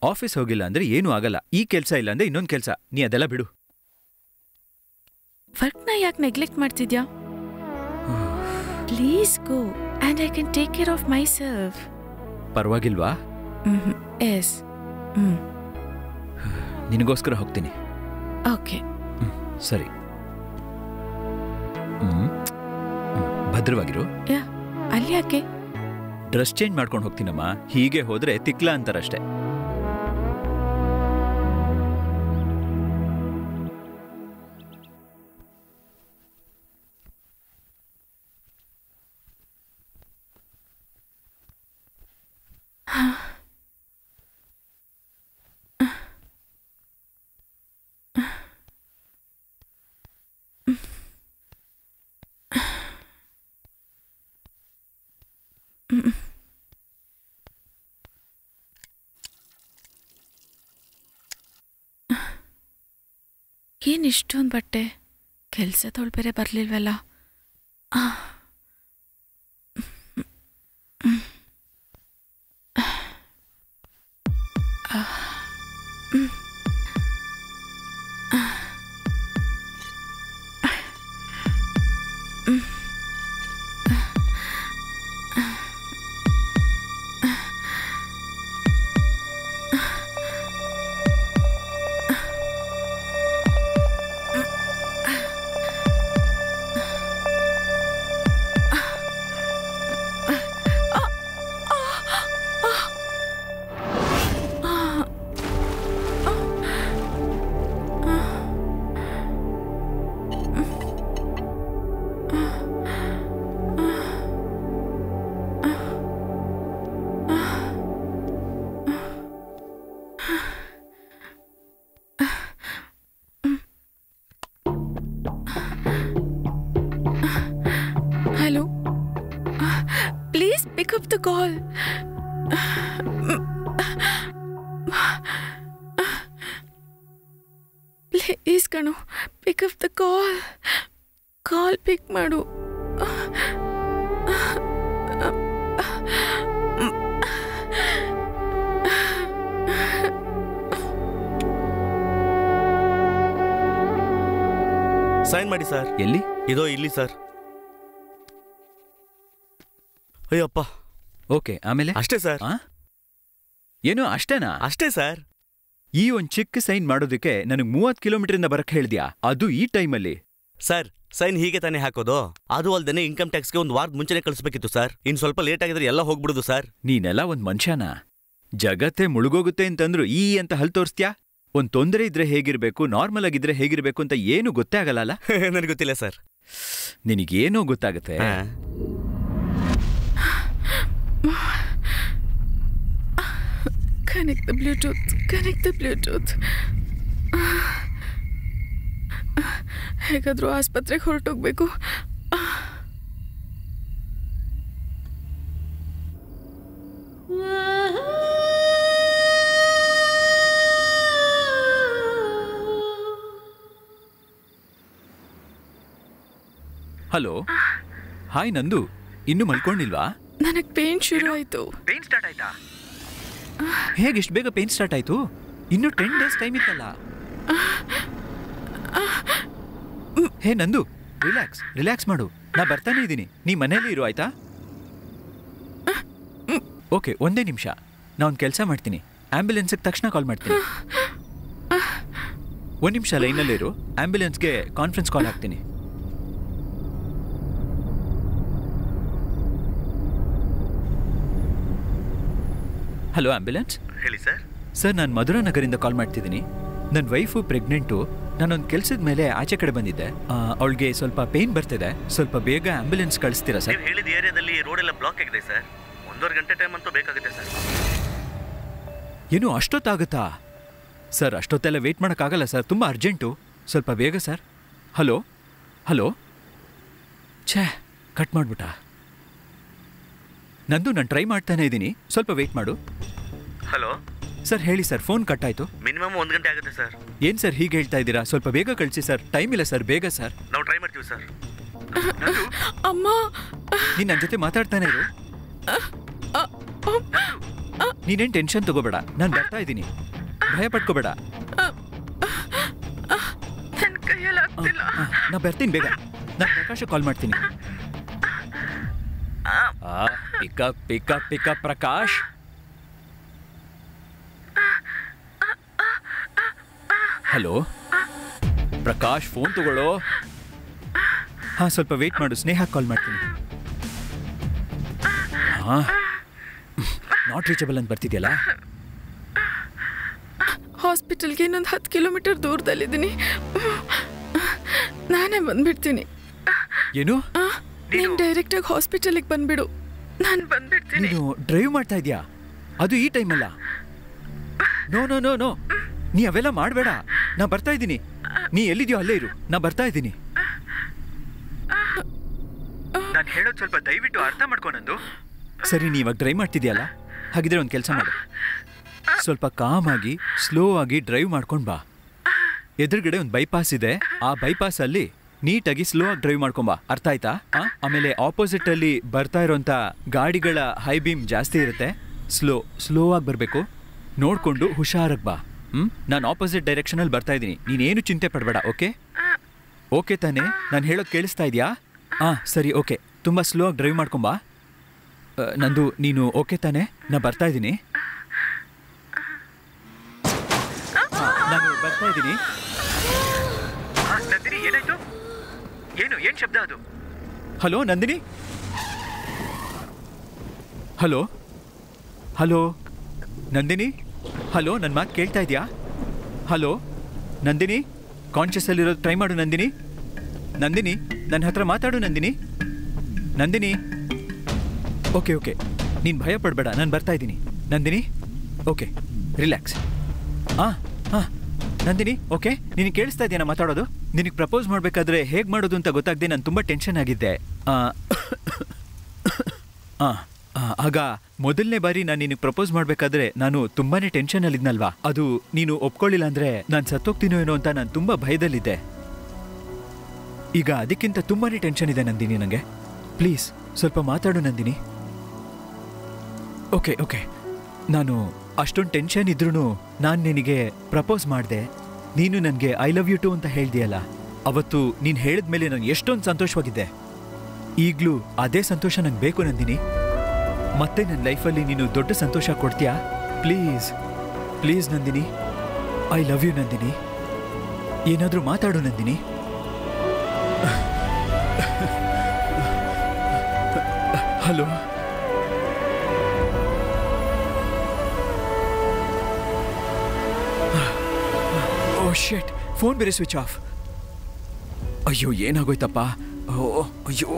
ಆಫೀಸ್ ಹೋಗಿಲ್ಲ ಅಂದ್ರೆ ಏನೂ ಆಗಲ್ಲ. ಈ ಕೆಲ್ಸ ಇಲ್ಲ ಅಂದ್ರೆ ಇನ್ನೊಂದ್ ಕೆಲ್ಸ. ನೀ ಅದೆಲ್ಲ ಬಿಡು. ವರ್ಕ್ನ ಯಾಕೆ ನೆಗ್ಲೆಕ್ಟ್ ಮಾಡ್ತಿದ್ಯಾ? Please go and I can take care of myself. ಪರವಾಗಿಲ್ವಾ? ಎಸ್. ನಿನಗೋಸ್ಕರ ಹೋಗ್ತೀನಿ. ಓಕೆ. ಸರಿ. ಭದ್ರವಾಗಿರು. ಅಲ್ಲಿ ಯಾಕೆ? ಡ್ರೆಸ್ ಚೇಂಜ್ ಮಾಡ್ಕೊಂಡು ಹೋಗ್ತೀನಮ್ಮ. ಹೀಗೆ ಹೋದ್ರೆ ತಿಕ್ಲಾ ಅಂತಾರಷ್ಟೇ. ಏನ್ ಇಷ್ಟೊಂದು ಬಟ್ಟೆ? ಕೆಲ್ಸದವಳು ಬೇರೆ ಬರ್ಲಿಲ್ವಲ್ಲ. Hello? Please pick up the call. Please Kanu, pick up the call. Call pick ಮಾಡು. ಸೈನ್ ಮಾಡಿ ಸರ್. ಎಲ್ಲಿ? ಇದೋ ಇಲ್ಲಿ ಸರ್. ಅಯ್ಯಪ್ಪ. ಓಕೆ, ಆಮೇಲೆ? ಅಷ್ಟೇ ಸರ್. ಏನು ಅಷ್ಟೇನಾ? ಅಷ್ಟೇ ಸರ್. ಈ ಒಂದ್ ಚಿಕ್ಕ ಸೈನ್ ಮಾಡೋದಕ್ಕೆ ನನಗೆ 30 ಕಿಲೋಮೀಟರಿಂದ ಬರಕ್ ಹೇಳ್ದ್ಯಾ, ಅದು ಈ ಟೈಮಲ್ಲಿ? ಸರ್, ಸೈನ್ ಹೀಗೆ ತಾನೇ ಹಾಕೋದು. ಅದು ಅಲ್ದೇನೆ ಇನ್ಕಮ್ ಟ್ಯಾಕ್ಸ್ಗೆ 1 ವಾರದ ಮುಂಚೆನೆ ಕಳಿಸ್ಬೇಕಿತ್ತು ಸರ್. ಇನ್ ಸ್ವಲ್ಪ ಲೇಟ್ ಆಗಿದ್ರೆ ಎಲ್ಲ ಹೋಗ್ಬಿಡುದು ಸರ್. ನೀನೆಲ್ಲ ಒಂದ್ ಮನುಷ್ಯನ? ಜಗತ್ತೇ ಮುಳುಗೋಗುತ್ತೆ ಅಂತಂದ್ರು ಈ ಅಂತ ಹಲ್ ತೋರಿಸ್ತ್ಯಾ? ಒಂದ್ ತೊಂದರೆ ಇದ್ರೆ ಹೇಗಿರ್ಬೇಕು, ನಾರ್ಮಲ್ ಆಗಿದ್ರೆ ಹೇಗಿರ್ಬೇಕು ಅಂತ ಏನು ಗೊತ್ತೇ ಆಗಲ್ಲ. ನನಗೆ ಗೊತ್ತಿಲ್ಲ ಸರ್. ನಿನಗೇನೋ ಗೊತ್ತಾಗತ್ತೆ. Connect the Bluetooth. Connect the Bluetooth. ಹೇಗಾದ್ರೂ ಆಸ್ಪತ್ರೆಗೆ ಹೊರಟೋಗ್ಬೇಕು. ಹಲೋ, ಹಾಯ್ ನಂದು. ಇನ್ನು ಮಲ್ಕೊಂಡಿಲ್ವಾ? ನನಗ್ ಪೇನ್ ಶುರು ಆಯ್ತು. ಪೇನ್ ಸ್ಟಾರ್ಟ್ ಆಯ್ತಾ? ಹೇಗೆ ಇಷ್ಟು ಬೇಗ ಪೇನ್ ಸ್ಟಾರ್ಟ್ ಆಯ್ತು? ಇನ್ನು 10 ಡೇಸ್ ಟೈಮ್ ಇತ್ತಲ್ಲ. ಹೇ ನಂದು, ರಿಲ್ಯಾಕ್ಸ್ ಮಾಡು. ನಾ ಬರ್ತಾನೆ ಇದ್ದೀನಿ. ನೀ ಮನೇಲಿ ಇರು, ಆಯ್ತಾ? ಓಕೆ, ಒಂದೇ ನಿಮಿಷ. ನಾ ಒಂದು ಕೆಲಸ ಮಾಡ್ತೀನಿ. ಆಂಬ್ಯುಲೆನ್ಸ್ಗೆ ತಕ್ಷಣ ಕಾಲ್ ಮಾಡ್ತೀನಿ. 1 ನಿಮಿಷ ಲೈನಲ್ಲಿರು. ಆಂಬ್ಯುಲೆನ್ಸ್ಗೆ ಕಾನ್ಫರೆನ್ಸ್ ಕಾಲ್ ಹಾಕ್ತೀನಿ. Hello, ambulance. ಹೇಳಿ ಸರ್. ಸರ್, ನಾನು ಮಧುರಾನಗರಿಂದ ಕಾಲ್ ಮಾಡ್ತಿದ್ದೀನಿ. ನನ್ನ ವೈಫು ಪ್ರೆಗ್ನೆಂಟು. ನಾನೊಂದು ಕೆಲಸದ ಮೇಲೆ ಆಚೆ ಕಡೆ ಬಂದಿದ್ದೆ. ಅವಳಿಗೆ ಸ್ವಲ್ಪ ಪೇನ್ ಬರ್ತಿದೆ. ಸ್ವಲ್ಪ ಬೇಗ ಆಂಬ್ಯುಲೆನ್ಸ್ ಕಳಿಸ್ತೀರಾ ಸರ್? ನೀವು ಹೇಳಿದ ಏರಿಯಾದಲ್ಲಿ ರೋಡ್ ಎಲ್ಲ ಬ್ಲಾಕ್ ಆಗಿದೆ ಸರ್. 1.5 ಗಂಟೆ ಟೈಮ್ ಅಂತೂ ಬೇಕಾಗುತ್ತೆ ಸರ್. ಏನು ಅಷ್ಟೊತ್ತಾಗುತ್ತಾ? ಸರ್, ಅಷ್ಟೊತ್ತೆಲ್ಲ ವೇಟ್ ಮಾಡೋಕ್ಕಾಗಲ್ಲ ಸರ್. ತುಂಬ ಅರ್ಜೆಂಟು. ಸ್ವಲ್ಪ ಬೇಗ ಸರ್. ಹಲೋ. ಛೇ, ಕಟ್ ಮಾಡ್ಬಿಟ್ಟ. ನಂದು ನಾನು ಟ್ರೈ ಮಾಡ್ತಾನೆ ಇದ್ದೀನಿ. ಸ್ವಲ್ಪ ವೇಟ್ ಮಾಡು. ಹಲೋ ಸರ್, ಹೇಳಿ ಸರ್. ಫೋನ್ ಕಟ್ ಆಯ್ತು. ಮಿನಿಮಮ್ 1 ಗಂಟೆ ಆಗುತ್ತೆ ಸರ್. ಏನು ಸರ್ ಹೀಗೆ ಹೇಳ್ತಾ ಇದ್ದೀರಾ? ಸ್ವಲ್ಪ ಬೇಗ ಕಳಿಸಿ ಸರ್. ಟೈಮ್ ಇಲ್ಲ ಸರ್. ಬೇಗ ಸರ್. ನಾವು ಟ್ರೈ ಮಾಡ್ತೀವಿ ಸರ್. ಅಮ್ಮ, ನೀನು ನನ್ನ ಜೊತೆ ಮಾತಾಡ್ತಾನೆ ಇರು. ನೀನೇನು ಟೆನ್ಷನ್ ತಗೋಬೇಡ. ನಾನು ಬರ್ತಾ ಇದ್ದೀನಿ. ಭಯ ಪಟ್ಕೋಬೇಡ. ನನ್ನ ಕೈಯಲ್ಲಿ ಆಗ್ತಿಲ್ಲ. ನಾ ಬರ್ತೀನಿ ಬೇಗ. ನಾನು ಪ್ರಕಾಶ ಕಾಲ್ ಮಾಡ್ತೀನಿ. Pickup Prakash. Hello Prakash, phone ತಗೊಳ್ಳೋ. ಸ್ವಲ್ಪ ವೇಟ್ ಮಾಡು. ಸ್ನೇಹ ಕಾಲ್ ಮಾಡ್ತೀನಿ. ನಾಟ್ ರೀಚಬಲ್ ಅಂತ ಬರ್ತಿದ್ಯಲ್ಲ. ಹಾಸ್ಪಿಟಲ್ಗೆ ಇನ್ನೊಂದು 10 ಕಿಲೋಮೀಟರ್ ದೂರದಲ್ಲಿದ್ದೀನಿ. ನಾನೇ ಬಂದ್ಬಿಡ್ತೀನಿ. ಏನು? ನೀನು ಡೈರೆಕ್ಟಾಗಿ ಹಾಸ್ಪಿಟಲಿಗೆ ಬಂದ್ಬಿಡು. ನಾನು ಬಂದ್ಬಿಡ್ತೀನಿ. ನೀನು ಡ್ರೈವ್ ಮಾಡ್ತಾ ಇದೀಯಾ? ಅದು ಈ ಟೈಮಲ್ಲ. ನೋ, ನೀ ಅವೆಲ್ಲ ಮಾಡಬೇಡ. ನಾ ಬರ್ತಾ ಇದ್ದೀನಿ. ನೀ ಎಲ್ಲಿದ್ಯೋ ಅಲ್ಲೇ ಇರು. ನಾ ಬರ್ತಾ ಇದ್ದೀನಿ. ನಾನು ಹೇಳೋದು ಸ್ವಲ್ಪ ದಯವಿಟ್ಟು ಅರ್ಥ ಮಾಡ್ಕೊಂಡಂದು. ಸರಿ, ನೀ ಇವಾಗ ಡ್ರೈವ್ ಮಾಡ್ತಿದ್ಯಲ್ಲ, ಹಾಗಿದ್ರೆ ಒಂದು ಕೆಲಸ ಮಾಡು. ಸ್ವಲ್ಪ ಕಾಮ್ ಆಗಿ ಸ್ಲೋ ಆಗಿ ಡ್ರೈವ್ ಮಾಡ್ಕೊಂಡು ಬಾ. ಎದುರುಗಡೆ ಒಂದು ಬೈಪಾಸ್ ಇದೆ. ಆ ಬೈಪಾಸ್ ಅಲ್ಲಿ ನೀಟಾಗಿ ಸ್ಲೋ ಆಗಿ ಡ್ರೈವ್ ಮಾಡ್ಕೊಂಬಾ. ಅರ್ಥ ಆಯ್ತಾ? ಆಮೇಲೆ ಆಪೋಸಿಟ್ ಅಲ್ಲಿ ಬರ್ತಾ ಇರೋಂಥ ಗಾಡಿಗಳ ಹೈ ಬೀಮ್ ಜಾಸ್ತಿ ಇರುತ್ತೆ. ಸ್ಲೋ ಆಗಿ ಬರಬೇಕು. ನೋಡ್ಕೊಂಡು ಹುಷಾರಾಗಿ ಬಾ. ನಾನು ಆಪೋಸಿಟ್ ಡೈರೆಕ್ಷನ್ ಅಲ್ಲಿ ಬರ್ತಾ ಇದ್ದೀನಿ. ನೀನೇನು ಚಿಂತೆ ಪಡಬೇಡ. ಓಕೆ ತಾನೇ? ನಾನು ಹೇಳೋದು ಕೇಳಿಸ್ತಾ ಇದೆಯಾ? ಸರಿ, ಓಕೆ. ತುಂಬ ಸ್ಲೋ ಆಗಿ ಡ್ರೈವ್ ಮಾಡ್ಕೊಂಬಾ. ನಂದು, ನೀನು ಓಕೆ ತಾನೇ? ನಾ ಬರ್ತಾ ಇದ್ದೀನಿ. ನಾನು ಬರ್ತಾ ಇದ್ದೀನಿ. ನಂದಿನಿ, ಏನಾಯ್ತು? ಏನು ಶಬ್ದ ಅದು? Hello Nandini. Hello Nandini. Hello, ನನ್ನ ಮಾತು ಕೇಳ್ತಾ ಇದೆಯಾ? ಹಲೋ ನಂದಿನಿ, ಕಾನ್ಷಿಯಸ್ ಅಲ್ಲಿರೋದು ಟ್ರೈ ಮಾಡು. ನಂದಿನಿ, ನನ್ನ ಹತ್ರ ಮಾತಾಡು. ನಂದಿನಿ. ಓಕೆ, ನೀನು ಭಯ ಪಡಬೇಡ. ನಾನು ಬರ್ತಾ ಇದ್ದೀನಿ. Nandini, okay, relax. Nandini, okay. ನಿನಗೆ ಕೇಳಿಸ್ತಾ ಇದೆಯಾ ನಾ ಮಾತಾಡೋದು? ನಿನಗೆ ಪ್ರಪೋಸ್ ಮಾಡಬೇಕಾದ್ರೆ ಹೇಗೆ ಮಾಡೋದು ಅಂತ ಗೊತ್ತಾಗದೆ ನಾನು ತುಂಬ ಟೆನ್ಷನ್ ಆಗಿದ್ದೆ. ಆಗ ಮೊದಲನೇ ಬಾರಿ ನಾನು ನಿನಗೆ ಪ್ರಪೋಸ್ ಮಾಡಬೇಕಾದ್ರೆ ನಾನು ತುಂಬಾನೇ ಟೆನ್ಷನಲ್ಲಿದ್ನಲ್ವಾ? ಅದು ನೀನು ಒಪ್ಕೊಳ್ಳಿಲ್ಲ ಅಂದರೆ ನಾನು ಸತ್ತೋಗ್ತೀನೋ ಏನೋ ಅಂತ ನಾನು ತುಂಬ ಭಯದಲ್ಲಿದ್ದೆ. ಈಗ ಅದಕ್ಕಿಂತ ತುಂಬಾನೇ ಟೆನ್ಷನ್ ಇದೆ ನಂದಿನಿ ನನಗೆ. ಪ್ಲೀಸ್ ಸ್ವಲ್ಪ ಮಾತಾಡು ನಂದಿನಿ. ಓಕೆ, ನಾನು ಅಷ್ಟೊಂದು ಟೆನ್ಷನ್ ಇದ್ರೂ ನಾನು ನಿನಗೆ ಪ್ರಪೋಸ್ ಮಾಡಿದೆ. ನೀನು ನನಗೆ ಐ ಲವ್ ಯು ಟು ಅಂತ ಹೇಳ್ದಿಯಲ್ಲ. ಅವತ್ತು ನೀನ್ ಹೇಳಿದ್ಮೇಲೆ ನಾನು ಎಷ್ಟೊಂದು ಸಂತೋಷವಾಗಿದ್ದೆ. ಈಗ್ಲೂ ಅದೇ ಸಂತೋಷ ನಂಗೆ ಬೇಕು ನಂದಿನಿ. ಮತ್ತೆ ನನ್ನ ಲೈಫಲ್ಲಿ ನೀನು ದೊಡ್ಡ ಸಂತೋಷ ಕೊಡ್ತೀಯಾ? Please please Nandini, I love you Nandini. ಏನಾದರೂ ಮಾತಾಡು Nandini. Hello. Oh shit, phone ಬೇರೆ ಸ್ವಿಚ್ ಆಫ್. ಅಯ್ಯೋ ಏನಾಗೋಯ್ತಪ್ಪ. ಓ ಅಯ್ಯೋ.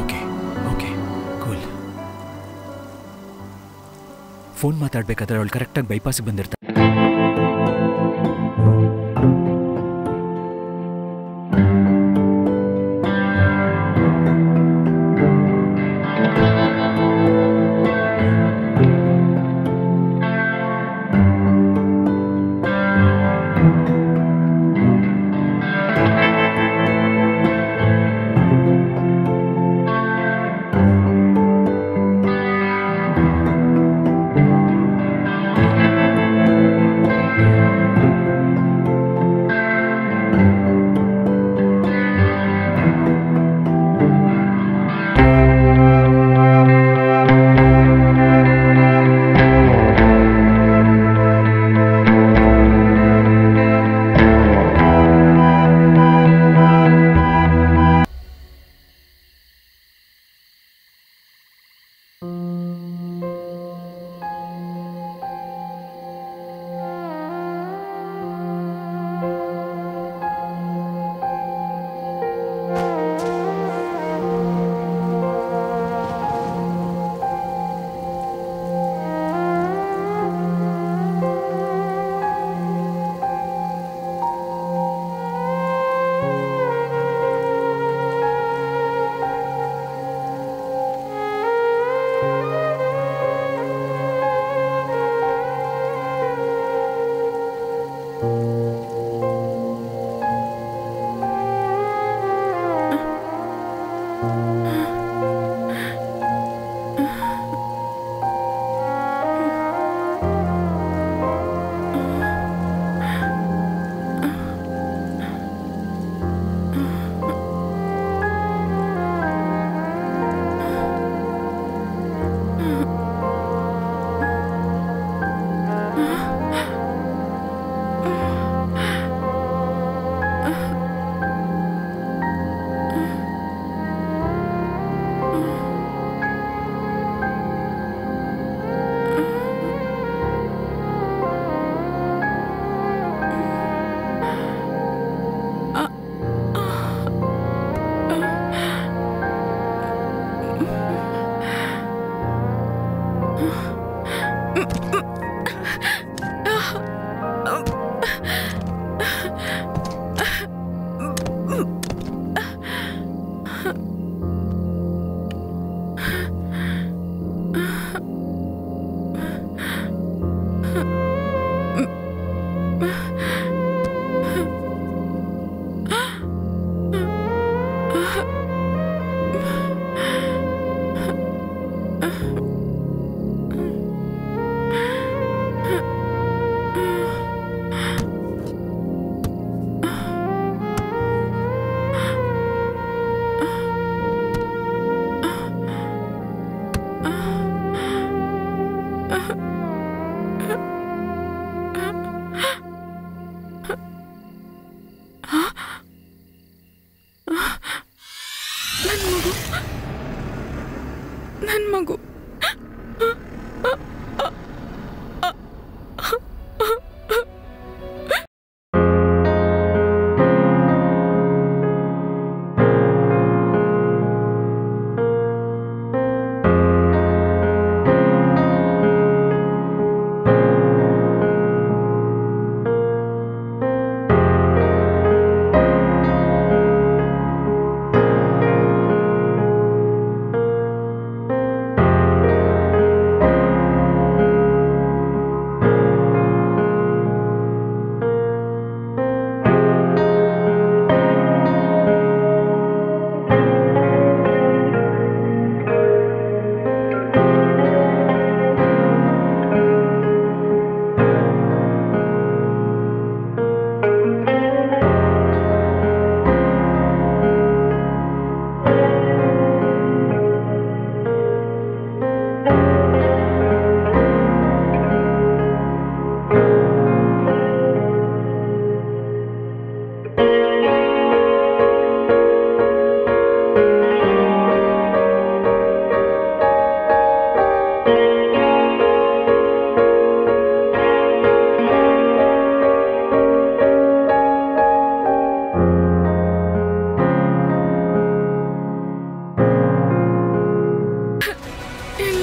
Okay okay cool. ಫೋನ್ ಮಾತಾಡ್ಬೇಕಾದ್ರೆ ಅವಳು ಕರೆಕ್ಟಾಗಿ ಬೈಪಾಸಿಗೆ ಬಂದಿರ್ತಾಳೆ.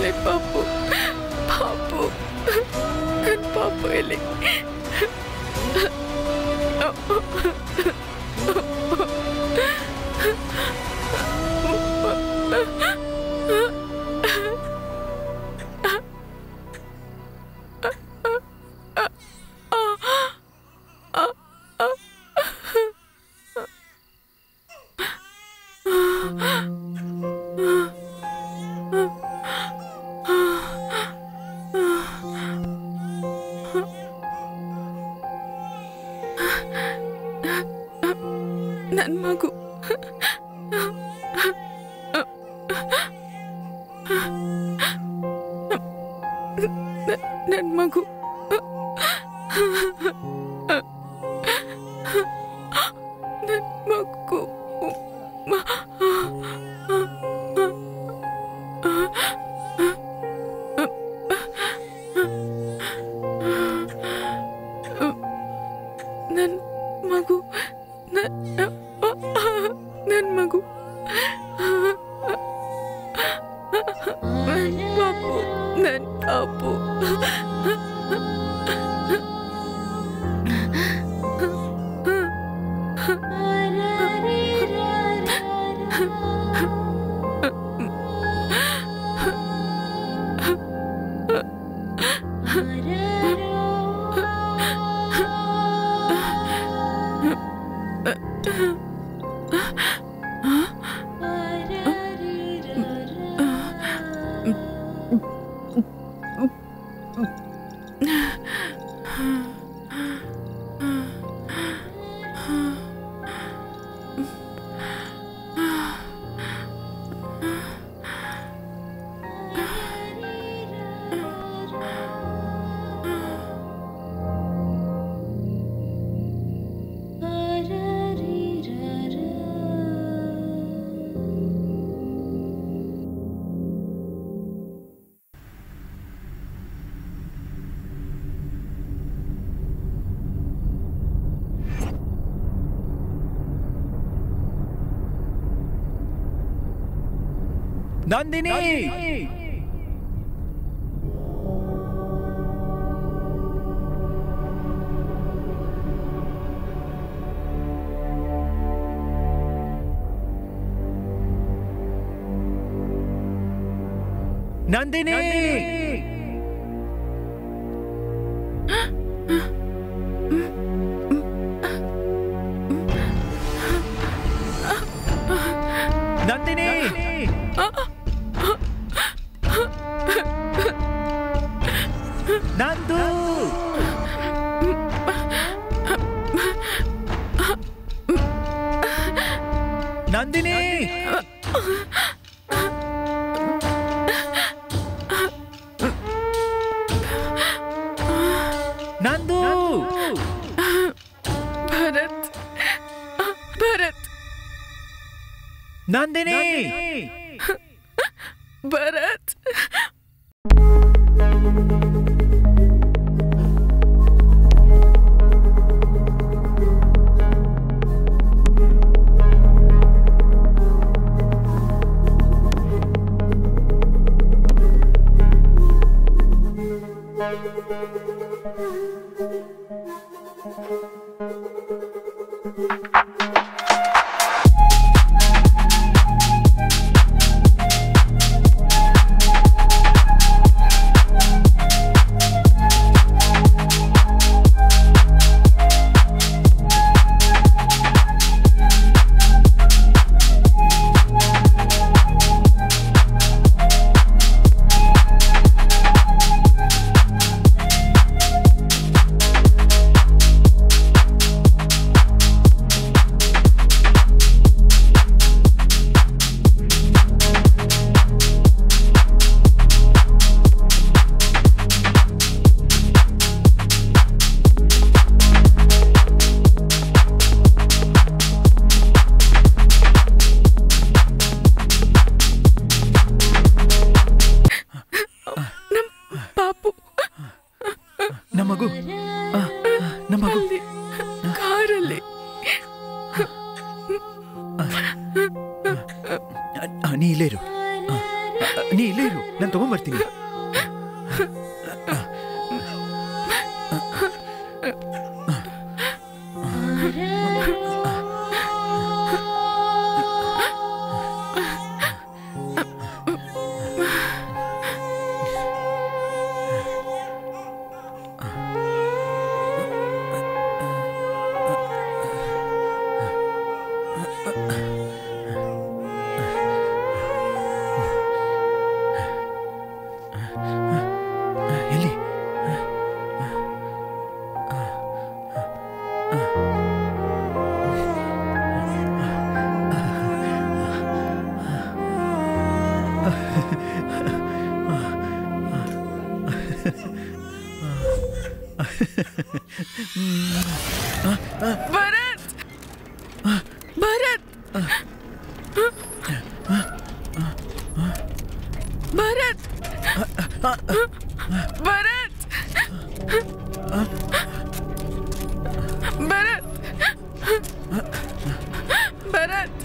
ಎಲ್ಲಿ ಪಾಪು? ಪಾಪು, ನನ್ ಪಾಪು ಎಲ್ಲಿ? ನನ್ ಮಗು ನನ್ ಮಗು ನನ್ ಮಗು ನನ್ ಮಗು ನನ್ ಮಗು ನನ್ ಪಾಪು ನನ್ ಪಾಪು ನಂದಿನಿ, ನಂದಿನಿ, ನಂದಿನಿ, ನಂದು, ನಂದಿನಿ, ನಂದು, ಭರತ್, ಭರತ್, ನಂದಿನಿ, ಭರತ್. ನೀ ಇಲ್ಲೇ ಇರು, ನಾನು ತಗೊಂಬರ್ತೀನಿ. ಬರ್ತೀನಿ. ಎಲ್ಲಿ? ಭರತ್ ಭರತ್ ಭರತ್ ಭರತ್ ಭರತ್ ಭರತ್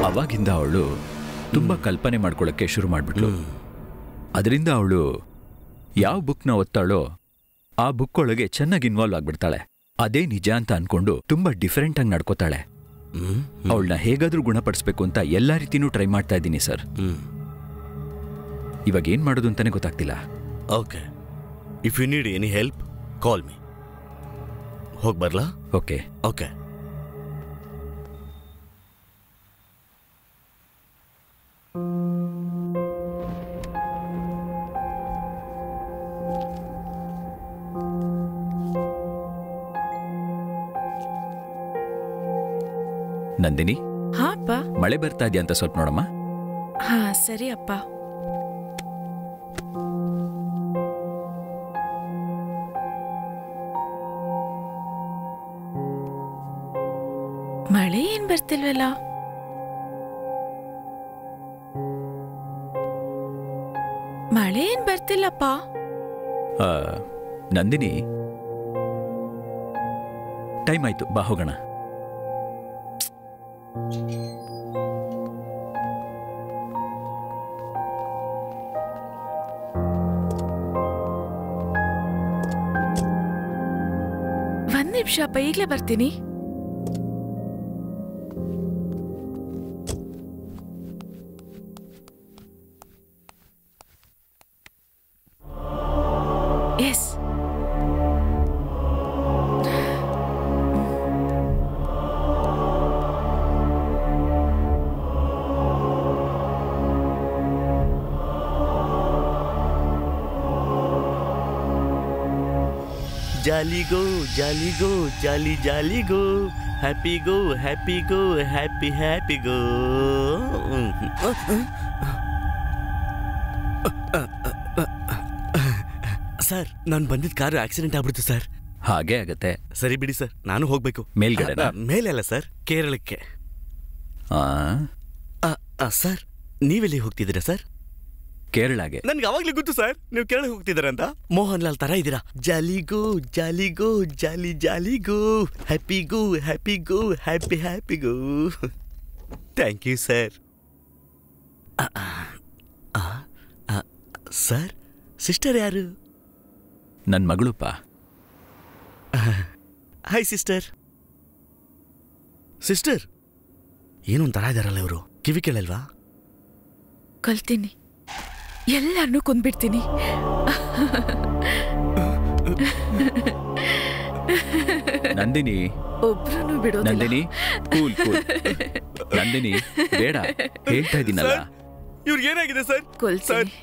ಅವಾಗಿಂದ ಅವಳು ತುಂಬಾ ಕಲ್ಪನೆ ಮಾಡ್ಕೊಳ್ಳೋಕ್ಕೆ ಶುರು ಮಾಡ್ಬಿಟ್ಲು. ಅದರಿಂದ ಅವಳು ಯಾವ ಬುಕ್ನ ಓದ್ತಾಳೋ ಆ ಬುಕ್ ಒಳಗೆ ಚೆನ್ನಾಗಿ ಇನ್ವಾಲ್ವ್ ಆಗ್ಬಿಡ್ತಾಳೆ. ಅದೇ ನಿಜ ಅಂತ ಅನ್ಕೊಂಡು ತುಂಬಾ ಡಿಫರೆಂಟ್ ಆಗಿ ನಡ್ಕೋತಾಳೆ. ಅವಳನ್ನ ಹೇಗಾದ್ರೂ ಗುಣಪಡಿಸ್ಬೇಕು ಅಂತ ಎಲ್ಲಾ ರೀತಿನೂ ಟ್ರೈ ಮಾಡ್ತಾ ಇದ್ದೀನಿ ಸರ್. ಇವಾಗ ಏನ್ ಮಾಡೋದು ಅಂತಾನೆ ಗೊತ್ತಾಗ್ತಿಲ್ಲ. Okay, if you need any help call me. ಹೋಗಿ ಬರ್ಲಾ? Okay okay. ನಂದಿನಿ, ಹಾ ಅಪ್ಪ. ಮಳೆ ಬರ್ತಾ ಇದೆಯಾ ಅಂತ ಸ್ವಲ್ಪ ನೋಡಮ್ಮ. ಹಾ ಸರಿ ಅಪ್ಪ. ಮಳೆ ಏನ್ ಬರ್ತಿಲ್ವಲ್ಲ? ಮಳೆ ಏನ್ ಬರ್ತಿಲ್ಲಪ್ಪ. ನಂದಿನಿ, ಟೈಮ್ ಆಯ್ತು, ಬಾ ಹೋಗೋಣ. ಒಂದ್ ನಿಮಿಷ ಅಪ್ಪ, ಈಗ್ಲೇ ಬರ್ತೀನಿ. ಎಸ್. ಜಾಲಿ ಗೋ ಜಾಲಿ ಗೋ ಜಾಲಿ ಜಾಲಿ ಗೋ, happy go happy go happy happy ಗೋ. ಸರ್, ನಾನು ಬಂದಿದ್ದ ಕಾರು ಆಕ್ಸಿಡೆಂಟ್ ಆಗ್ಬಿಡ್ತು ಸರ್. ಹಾಗೆ ಆಗತ್ತೆ. ಸರಿ ಬಿಡಿ ಸರ್, ನಾನು ಹೋಗ್ಬೇಕು. ಮೇಲ್ಗಡೆ? ಮೇಲೆ ಅಲ್ಲ ಸರ್, ಕೇರಳಕ್ಕೆ. ಸರ್, ನೀವೆಲ್ಲಿ ಹೋಗ್ತಿದ್ದೀರಾ ಸರ್? ಕೇರಳಗೆ. ನನ್ಗೆ ಅವಾಗ್ಲೇ ಗೊತ್ತು ಸರ್ ನೀವು ಕೇರಳ ಹೋಗ್ತಿದ್ದೀರಾ ಅಂತ. ಮೋಹನ್ ಲಾಲ್ ತರ ಇದ್ದೀರಾ. Jolly go jolly go jolly jolly go, happy go happy go happy happy go. Thank you sir. Sir, sister ಯಾರು? ನನ್ನ ಮಗಳಪ್ಪ. Hi sister. ಸಿಸ್ಟರ್, ಏನೊಂಥರ ಇದಾರಲ್ಲ ಇವರು, ಕಿವಿ ಕೇಳಲ್ವಾ? ಕಲ್ತೀನಿ, ಎಲ್ಲರನ್ನೂ ಕೊಂದ್ಬಿಡ್ತೀನಿ. ನಂದಿನಿ, ಒಬ್ರನ್ನೂ ಬಿಡೋದಿಲ್ಲ. Nandini, cool cool. ನಂದಿನಿ, ಬೇಡ ಹೇಳ್ತಾ ಇದ್ದೀನಲ್ಲ. ಇವ್ರಿಗೆ ಏನಾಗಿದೆ ಸರ್? ಕೊಲ್ತೀನಿ.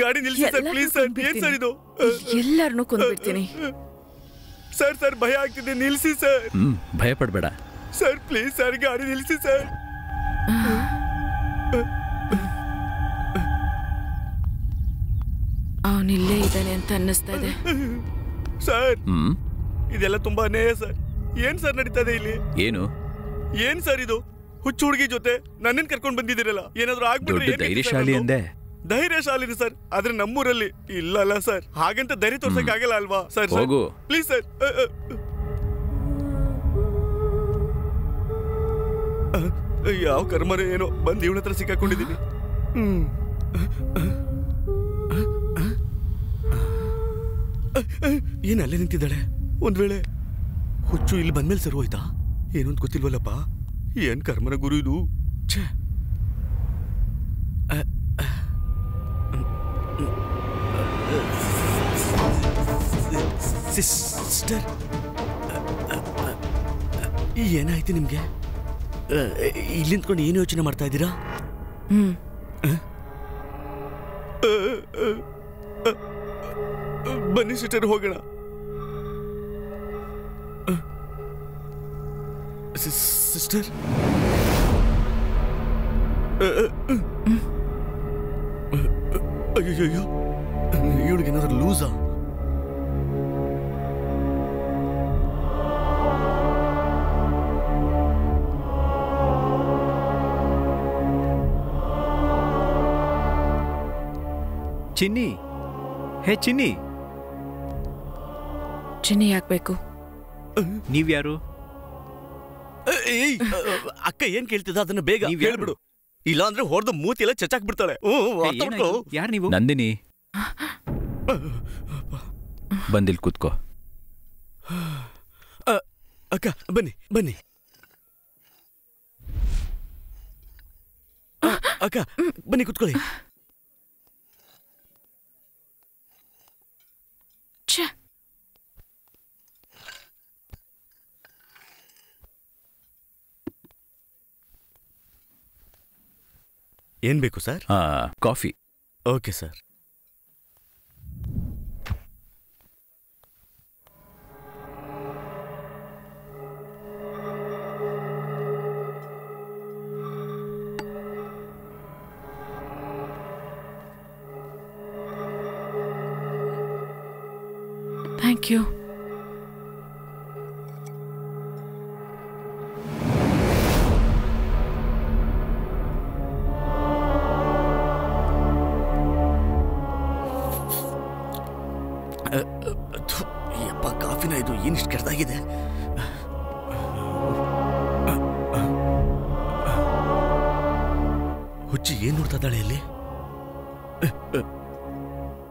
ಗಾಡಿ ನಿಲ್ಲಿಸಿ ಸರ್, ಪ್ಲೀಸ್ ಸರ್. ಏನ್ ಸರ್ ಇದು? ಎಲ್ಲರನ್ನೂ ಕೊಂದ್ಬಿಡ್ತೀನಿ. ಸರ್ ಸರ್, ಭಯ ಆಗ್ತಿದೆ, ನಿಲ್ಲಿಸಿ ಸರ್. ಭಯ ಪಡ್ಬೇಡ ಸರ್, ಪ್ಲೀಸ್ ಸರ್, ಗಾಡಿ ನಿಲ್ಲಿಸಿ ಸರ್. ಅವನಿಲ್ಲೇ ಇದ್ದಾನೆ ಅಂತ ಅನ್ನಿಸ್ತಾ ಇದೆ. ಸರ್, ಇದೆಲ್ಲ ತುಂಬಾ ಅನ್ಯಾಯ ಸರ್. ಏನ್ ಸರ್ ನಡೀತದೆ ಇಲ್ಲಿ? ಏನು ಏನ್ ಸರ್ ಇದು? ಹುಚ್ಚು ಹುಡುಗಿ ಜೊತೆ ನನ್ನನ್ ಕರ್ಕೊಂಡ್ ಬಂದಿದ್ದೀರಲ್ಲ, ಏನಾದ್ರು ಆಗ್ಬಿಟ್ರೆ ದೊಡ್ಡ ಧೈರ್ಯಶಾಲಿ ಅಂದೆ. ಧೈರ್ಯಶಾಲಿನಿ ಸರ್, ಆದ್ರೆ ನಮ್ಮೂರಲ್ಲಿ ಇಲ್ಲ ಸರ್. ಹಾಗಂತ ಧೈರ್ಯ ತೋರ್ಸಕ್ ಆಗಲ್ಲ ಅಲ್ವಾ ಸರ್? ಹೋಗು ಪ್ಲೀಸ್ ಸರ್. ಯಾವ ಕರ್ಮರೇ ಏನೋ ಬಂದು ಇವಳ ಹತ್ರ ಸಿಕ್ಕಾಕೊಂಡಿದ್ದೀನಿ. ಏನ್ ಅಲ್ಲೇ ನಿಂತಿದ್ದಾಳೆ? ಒಂದ್ ವೇಳೆ ಹುಚ್ಚು ಇಲ್ಲಿ ಬಂದ್ಮೇಲೆ ಸರ್ ಹೋಯ್ತಾ? ಏನೊಂದು ಗೊತ್ತಿಲ್ವಲ್ಲಪ್ಪ. ಏನ್ ಕರ್ಮನ ಗುರು ಇದು? ಛೇ. ಸಿಸ್ಟರ್, ಏನಾಯ್ತು ನಿಮ್ಗೆ? ಇಲ್ಲಿ ನಿಂತ್ಕೊಂಡು ಏನು ಯೋಚನೆ ಮಾಡ್ತಾ ಇದ್ದೀರಾ? ಬನ್ನಿ ಸಿಸ್ಟರ್, ಹೋಗೋಣ. ಸಿಸ್ಟರ್, ಅಯ್ಯೋ, ಇವಳಿಗೇನಾದ್ರೂ ಲೂಸಾ? ಚಿನ್ನಿ, ಹೇ ಚಿನ್ನಿ. ಚಿನ್ನಿ ಯಾಕ್ಬೇಕು? ನೀವ್ಯಾರು? ಅಕ್ಕ ಏನ್ ಕೇಳ್ತಿದ್ದ ಅದನ್ನ ಬೇಗ ಹೇಳ್ಬಿಡು, ಇಲ್ಲ ಅಂದ್ರೆ ಹೊಡೆದು ಮೂತಿ ಎಲ್ಲ ಚಚಾಕ್ ಬಿಡ್ತಾಳೆ. ಯಾರು ನೀವು? ನಂದಿನಿ, ಬಂದಿಲ್ ಕೂತ್ಕೋ. ಅಕ್ಕ ಬನ್ನಿ ಬನ್ನಿ. ಅಕ್ಕ ಬನ್ನಿ ಕೂತ್ಕೊಳ್ಳಿ. ಏನ್ ಬೇಕು sir? Coffee. Okay sir. Thank you. ಯಪ್ಪ, ಕಾಫಿನ ಇದು ಏನಿಷ್ಟು ಕೆಟ್ಟದಾಗಿದೆ. ಹುಚ್ಚಿ ಏನ್ ನೋಡ್ತಾ ಇದ್ದಾಳೆ ಅಲ್ಲಿ?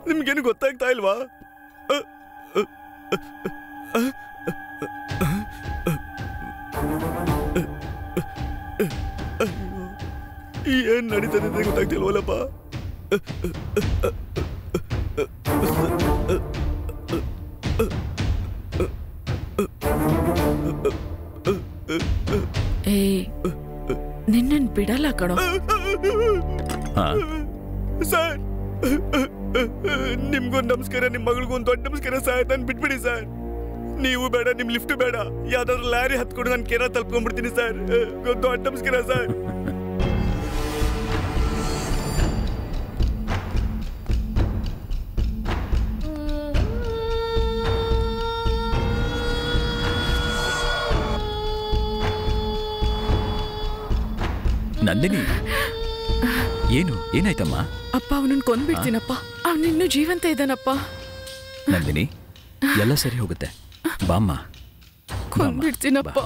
ನಿಮ್ಗೇನು ಗೊತ್ತಾಗ್ತಾ ಇಲ್ವಾ? ಏನ್ ನಡೀತದೆ ಅಂತ ಗೊತ್ತಾಗ್ತಿಲ್ವಲ್ಲಪ್ಪ. ನಿನ್ನನ್ ಬಿಡಲ್ಲ ಕಣೋ. ಸರ್, ನಿಮ್ಗೊಂದು ನಮಸ್ಕಾರ, ನಿಮ್ ಮಗಳಿಗೊಂದು ದೊಡ್ಡ ನಮಸ್ಕಾರ ಸರ್. ನನ್ ಬಿಟ್ಬಿಡಿ ಸರ್. ನೀವು ಬೇಡ, ನಿಮ್ ಲಿಫ್ಟ್ ಬೇಡ, ಯಾವ್ದಾದ್ರು ಲಾರಿ ಹತ್ಕೊಂಡು ನಾನು ಕೇರ ತಲ್ಕೊಂಡ್ಬಿಡ್ತೀನಿ ಸರ್. ದೊಡ್ಡ ನಮಸ್ಕಾರ ಸರ್. ನಂದಿನಿ, ಏನು ಏನಾಯ್ತಮ್ಮ? ಅಪ್ಪ, ಅವನನ್ನ ಕೊಂದ್ಬಿಡ್ತೀನಪ್ಪ. ಅವನಿನ್ನೂ ಜೀವಂತ ಇದ್ದಾನಪ್ಪ. ನಂದಿನಿ, ಎಲ್ಲ ಸರಿ ಹೋಗುತ್ತೆ, ಬಾಮ್ಮ. ಕೊಂದ್ಬಿಡ್ತೀನಪ್ಪ.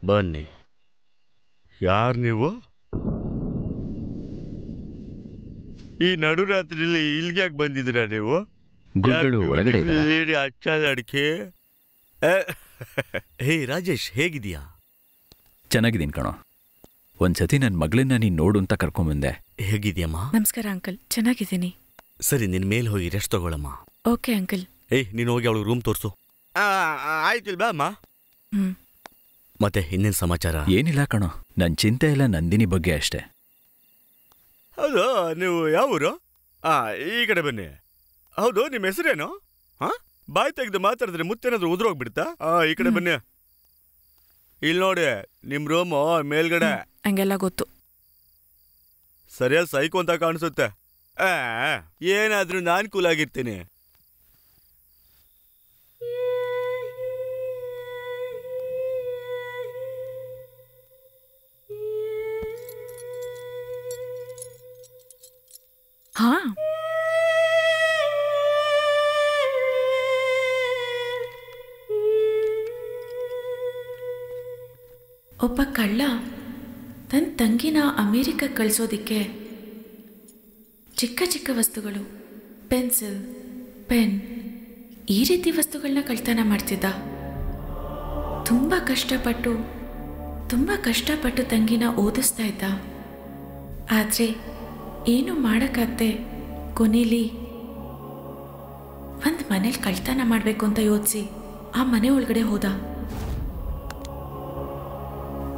ಬನ್ನಿ. ಯಾರು ನೀವು? ಈ ನಡುರಾತ್ರಿಲಿ ಇಲ್ಲಿಗೆ ಯಾಕೆ ಬಂದಿದ್ದೀರಾ ನೀವು? ಗುರುಗಳು ಒಳಗಡೆ ಇದ್ದಾರಾ? ಅಚ್ಚ ಅಡಿಕೆ. ಹೇ ರಾಜೇಶ್, ಹೇಗಿದೀಯಾ? ಚೆನ್ನಾಗಿದ್ದೀನಿ ಕಣೋ. ಒಂದ್ಸತಿ ನನ್ನ ಮಗಳನ್ನ ನೀನ್ ನೋಡು ಅಂತ ಕರ್ಕೊಂಬಂದೆ. ಹೇಗಿದ್ಯಮ್ಮ? ನಮಸ್ಕಾರ ಅಂಕಲ್, ಚೆನ್ನಾಗಿದ್ದೀನಿ. ಸರಿ, ನಿನ್ ಮೇಲೆ ಹೋಗಿ ರೆಸ್ಟ್ ತಗೊಳಮ್ಮ. Okay uncle. ನೀನು ಹೋಗಿ ಅವಳಿಗೆ ರೂಮ್ ತೋರಿಸು. ಆಯ್ತಿಲ್ವಾ ಅಮ್ಮ? ಹ್ಮ್. ಮತ್ತೆ ಇನ್ನೇನು ಸಮಾಚಾರ? ಏನಿಲ್ಲ ಕಣೋ, ನನ್ನ ಚಿಂತೆ ಎಲ್ಲ ನಂದಿನಿ ಬಗ್ಗೆ ಅಷ್ಟೇ. ಹೌದು, ನೀವು ಯಾವ ಊರು? ಈ ಕಡೆ ಬನ್ನಿ. ಹೌದು, ನಿಮ್ಮ ಹೆಸರೇನು? ಬಾಯ್ ತೆಗೆದು ಮಾತಾಡಿದ್ರೆ ಮುತ್ತೇನಾದ್ರೂ ಉದುರೋಗ್ಬಿಡ್ತಾ? ಈ ಕಡೆ ಬನ್ನಿ. ಇಲ್ಲಿ ನೋಡಿ, ನಿಮ್ ರೂಮು ಮೇಲ್ಗಡೆ. ಹಂಗೆಲ್ಲ ಗೊತ್ತು. ಸರಿಯಾಗಿ ಸೈಕೋ ಅಂತ ಕಾಣಿಸುತ್ತೆ. ಏನಾದ್ರೂ ನಾನ್ ಕೂಲಾಗಿರ್ತೀನಿ. ಹಾ, ಒಬ್ಬ ಕಳ್ಳ ತನ್ನ ತಂಗಿನ ಅಮೇರಿಕಕ್ಕೆ ಕಳಿಸೋದಿಕ್ಕೆ ಚಿಕ್ಕ ಚಿಕ್ಕ ವಸ್ತುಗಳು, ಪೆನ್ಸಿಲ್, ಪೆನ್, ಈ ರೀತಿ ವಸ್ತುಗಳನ್ನ ಕಳ್ತನ ಮಾಡ್ತಿದ್ದ. ತುಂಬ ಕಷ್ಟಪಟ್ಟು ತಂಗಿನ ಓದಿಸ್ತಾ ಇದ್ದ. ಆದರೆ ಏನು ಮಾಡೋಕ್ಕಾಗದೆ ಕೊನೆಯಲ್ಲಿ ಒಂದು ಮನೇಲಿ ಕಳ್ತನ ಮಾಡಬೇಕು ಅಂತ ಯೋಚಿಸಿ ಆ ಮನೆ ಒಳಗಡೆ ಹೋದ.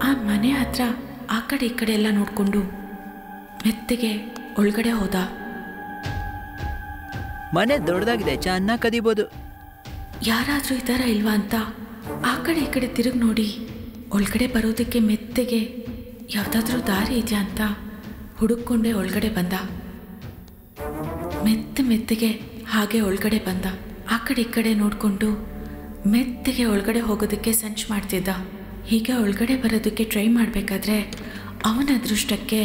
ಆ ಮನೆ ಹತ್ರ ಆ ಕಡೆ ಈ ಕಡೆ ಎಲ್ಲ ನೋಡಿಕೊಂಡು ಮೆತ್ತಿಗೆ ಒಳಗಡೆ ಹೋದ. ಮನೆ ದೊಡ್ಡದಾಗಿದೆ, ಚೆನ್ನಾಗಿ ಕದಿಬೋದು. ಯಾರಾದರೂ ಇದ್ದಾರ ಇಲ್ವಾ ಅಂತ ಆ ಕಡೆ ಈ ಕಡೆ ತಿರುಗಿ ನೋಡಿ ಒಳಗಡೆ ಬರೋದಕ್ಕೆ ಮೆತ್ತಿಗೆ ಯಾವುದಾದ್ರೂ ದಾರಿ ಇದೆಯಾ ಅಂತ ಹುಡುಕೊಂಡೇ ಒಳಗಡೆ ಬಂದ. ಮೆತ್ತಿಗೆ ಹಾಗೆ ಒಳಗಡೆ ಬಂದ. ಆ ಕಡೆ ಈ ಕಡೆ ನೋಡಿಕೊಂಡು ಮೆತ್ತಿಗೆ ಒಳಗಡೆ ಹೋಗೋದಕ್ಕೆ ಸಂಚು ಮಾಡ್ತಿದ್ದ. ಹೀಗೆ ಒಳಗಡೆ ಬರೋದಕ್ಕೆ ಟ್ರೈ ಮಾಡಬೇಕಾದ್ರೆ ಅವನ ಅದೃಷ್ಟಕ್ಕೆ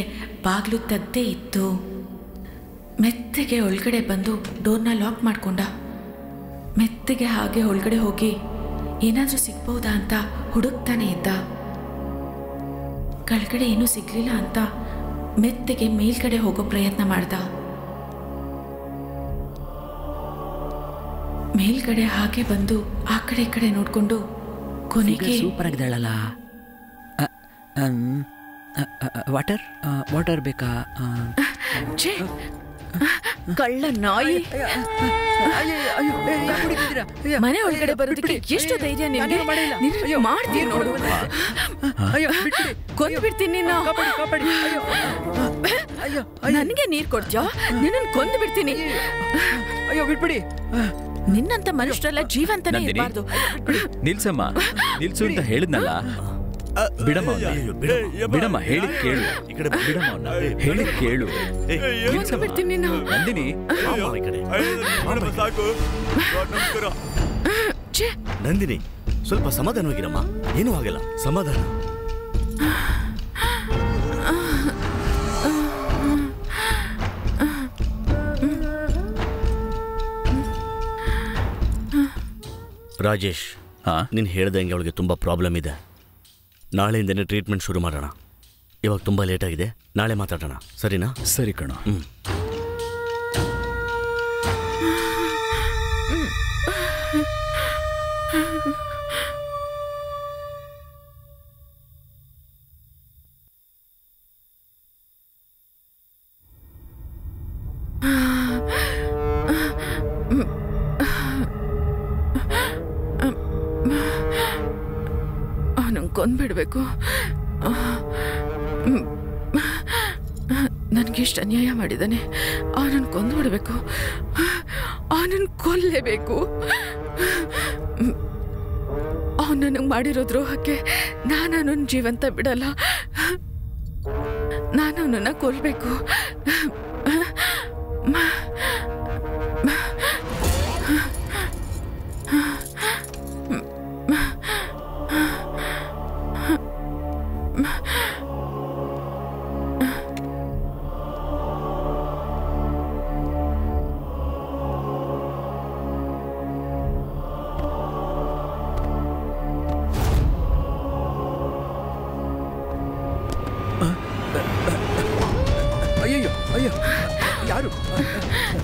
ಬಾಗಿಲು ತೆಗ್ದೇ ಇತ್ತು. ಮೆತ್ತಿಗೆ ಒಳಗಡೆ ಬಂದು ಡೋರ್ನ ಲಾಕ್ ಮಾಡಿಕೊಂಡ. ಮೆತ್ತಿಗೆ ಹಾಗೆ ಒಳಗಡೆ ಹೋಗಿ ಏನಾದರೂ ಸಿಗ್ಬೋದಾ ಅಂತ ಹುಡುಕ್ತಾನೆ ಇದ್ದ. ಕೆಳಗಡೆ ಏನೂ ಸಿಗ್ಲಿಲ್ಲ ಅಂತ ಮೆತ್ತಿಗೆ ಮೇಲ್ಗಡೆ ಹೋಗೋ ಪ್ರಯತ್ನ ಮಾಡ್ದ. ಮೇಲ್ಗಡೆ ಹಾಗೆ ಬಂದು ಆ ಕಡೆ ಈ ಕಡೆ ನೋಡ್ಕೊಂಡು ಕೊನೆಗೆ ಸೂಪರ್ ಆಗಿದ್ದಾಳಲ್ಲ. ವಾಟರ್ ಬೇಕಾ? ಛೇ, ಕಳ್ಳ ನಾಯಿ, ಮನೆ ಒಳಗಡೆ ಬರೋದಕ್ಕೆ ಎಷ್ಟು ಧೈರ್ಯ ನಿನ್ಗೆ? ಮಾಡ್ತೀನಿ ನೋಡು, ಕೊಂದ್ಬಿಡ್ತೀನಿ ನಿನ್ನ. ನನಗೆ ನೀರ್ ಕೊಡ್ತೀಯೋ? ನಿನ್ನ ಕೊಂದು ಬಿಡ್ತೀನಿ. ಅಯ್ಯೋ ಬಿಟ್ಬಿಡಿ. ನಿನ್ನಂತ ಮನುಷ್ಯರೆಲ್ಲ ಜೀವಂತನೇ ಇರಬಾರ್ದು. ನಿಲ್ಸಮ್ಮ, ನಿಲ್ಸು ಅಂತ ಹೇಳಿದ್ನಲ್ಲ. ಬಿಡಮ್ಮ, ಬಿಡಮ್ಮ, ಹೇಳಿದ್ ಕೇಳು. ಬಿಡಮ್ಮ, ಹೇಳಿದ್ ಕೇಳು. ಬಿಡ್ತೀನಿ ನಂದಿನಿ. ಸಾಕು. ನಂದಿನಿ, ಸ್ವಲ್ಪ ಸಮಾಧಾನವಾಗಿರಮ್ಮ. ಏನೂ ಆಗಲ್ಲ, ಸಮಾಧಾನ. ರಾಜೇಶ್, ನೀನು ಹೇಳ್ದಂಗೆ ಅವಳಿಗೆ ತುಂಬ ಪ್ರಾಬ್ಲಮ್ ಇದೆ. ನಾಳೆಯಿಂದನೇ ಟ್ರೀಟ್ಮೆಂಟ್ ಶುರು ಮಾಡೋಣ. ಇವಾಗ ತುಂಬ ಲೇಟ್ ಆಗಿದೆ, ನಾಳೆ ಮಾತಾಡೋಣ, ಸರಿನಾ? ಸರಿ ಕಣ. ಕೊಂದ್ಬಿಡ್ಬೇಕು. ನನಗೆಷ್ಟು ಅನ್ಯಾಯ ಮಾಡಿದ್ದಾನೆ. ಅವನನ್ನು ಕೊಂದ್ಬಿಡ್ಬೇಕು. ಅವನನ್ನು ಕೊಲ್ಲೇಬೇಕು. ಅವನು ನನಗೆ ಮಾಡಿರೋ ದ್ರೋಹಕ್ಕೆ ನಾನು ಅವನನ್ನು ಜೀವಂತ ಬಿಡಲ್ಲ. ನಾನು ಅವನನ್ನು ಕೊಲ್ಬೇಕು.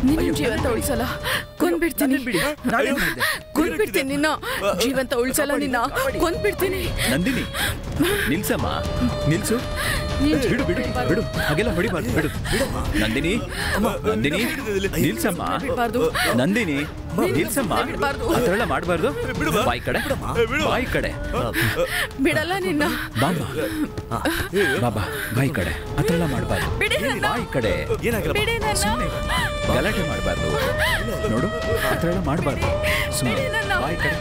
ನಿನ್ನ ಜೀವಂತ ಉಳಿಸಲ್ಲ, ಕೊಂದ್ಬಿಡ್ತೀನಿ. ಬಿಡಿ, ನಾನೇನ್ ಮಾಡ್ದೆ? ಕೊಂದ್ಬಿಡ್ತೀನಿ ನಿನ್ನ, ಜೀವಂತ ಉಳಿಸಲ್ಲ ನಿನ್ನ, ಕೊಂದ್ಬಿಡ್ತೀನಿ. ನಂದಿನಿ ನಿಲ್ಸಮ್ಮ, ನಿಲ್ಸು. ಬಿಡು ಬಿಡು ಬಿಡು, ಹಾಗೆಲ್ಲ ಹೊಡಿಬಾರ್ದು, ಬಿಡು. ನಂದಿನಿ, ನಂದಿನಿ ನಿಲ್ಸಮ್ಮ. ನಂದಿನಿ ನಿಲ್ಸಮ್ಮ, ಆ ಥರ ಎಲ್ಲ ಮಾಡಬಾರ್ದು. ಬಾಯಿ ಕಡೆ, ಬಾಯಿ ಕಡೆ. ಬಿಡಲ್ಲ ನಿನ್ನ. ಬಾಬಾ ಬಾಬಾ, ಬಾಯಿ ಕಡೆ, ಆ ಥರ ಎಲ್ಲ ಮಾಡಬಾರ್ದು. ಬಾಯಿ ಕಡೆ, ಸುಮ್ಮನೆ ಗಲಾಟೆ ಮಾಡಬಾರ್ದು. ನೋಡು, ಆ ಥರ ಎಲ್ಲ ಮಾಡಬಾರ್ದು. ಸುಮ್ಮನೆ ಬಾಯಿ ಕಡೆ.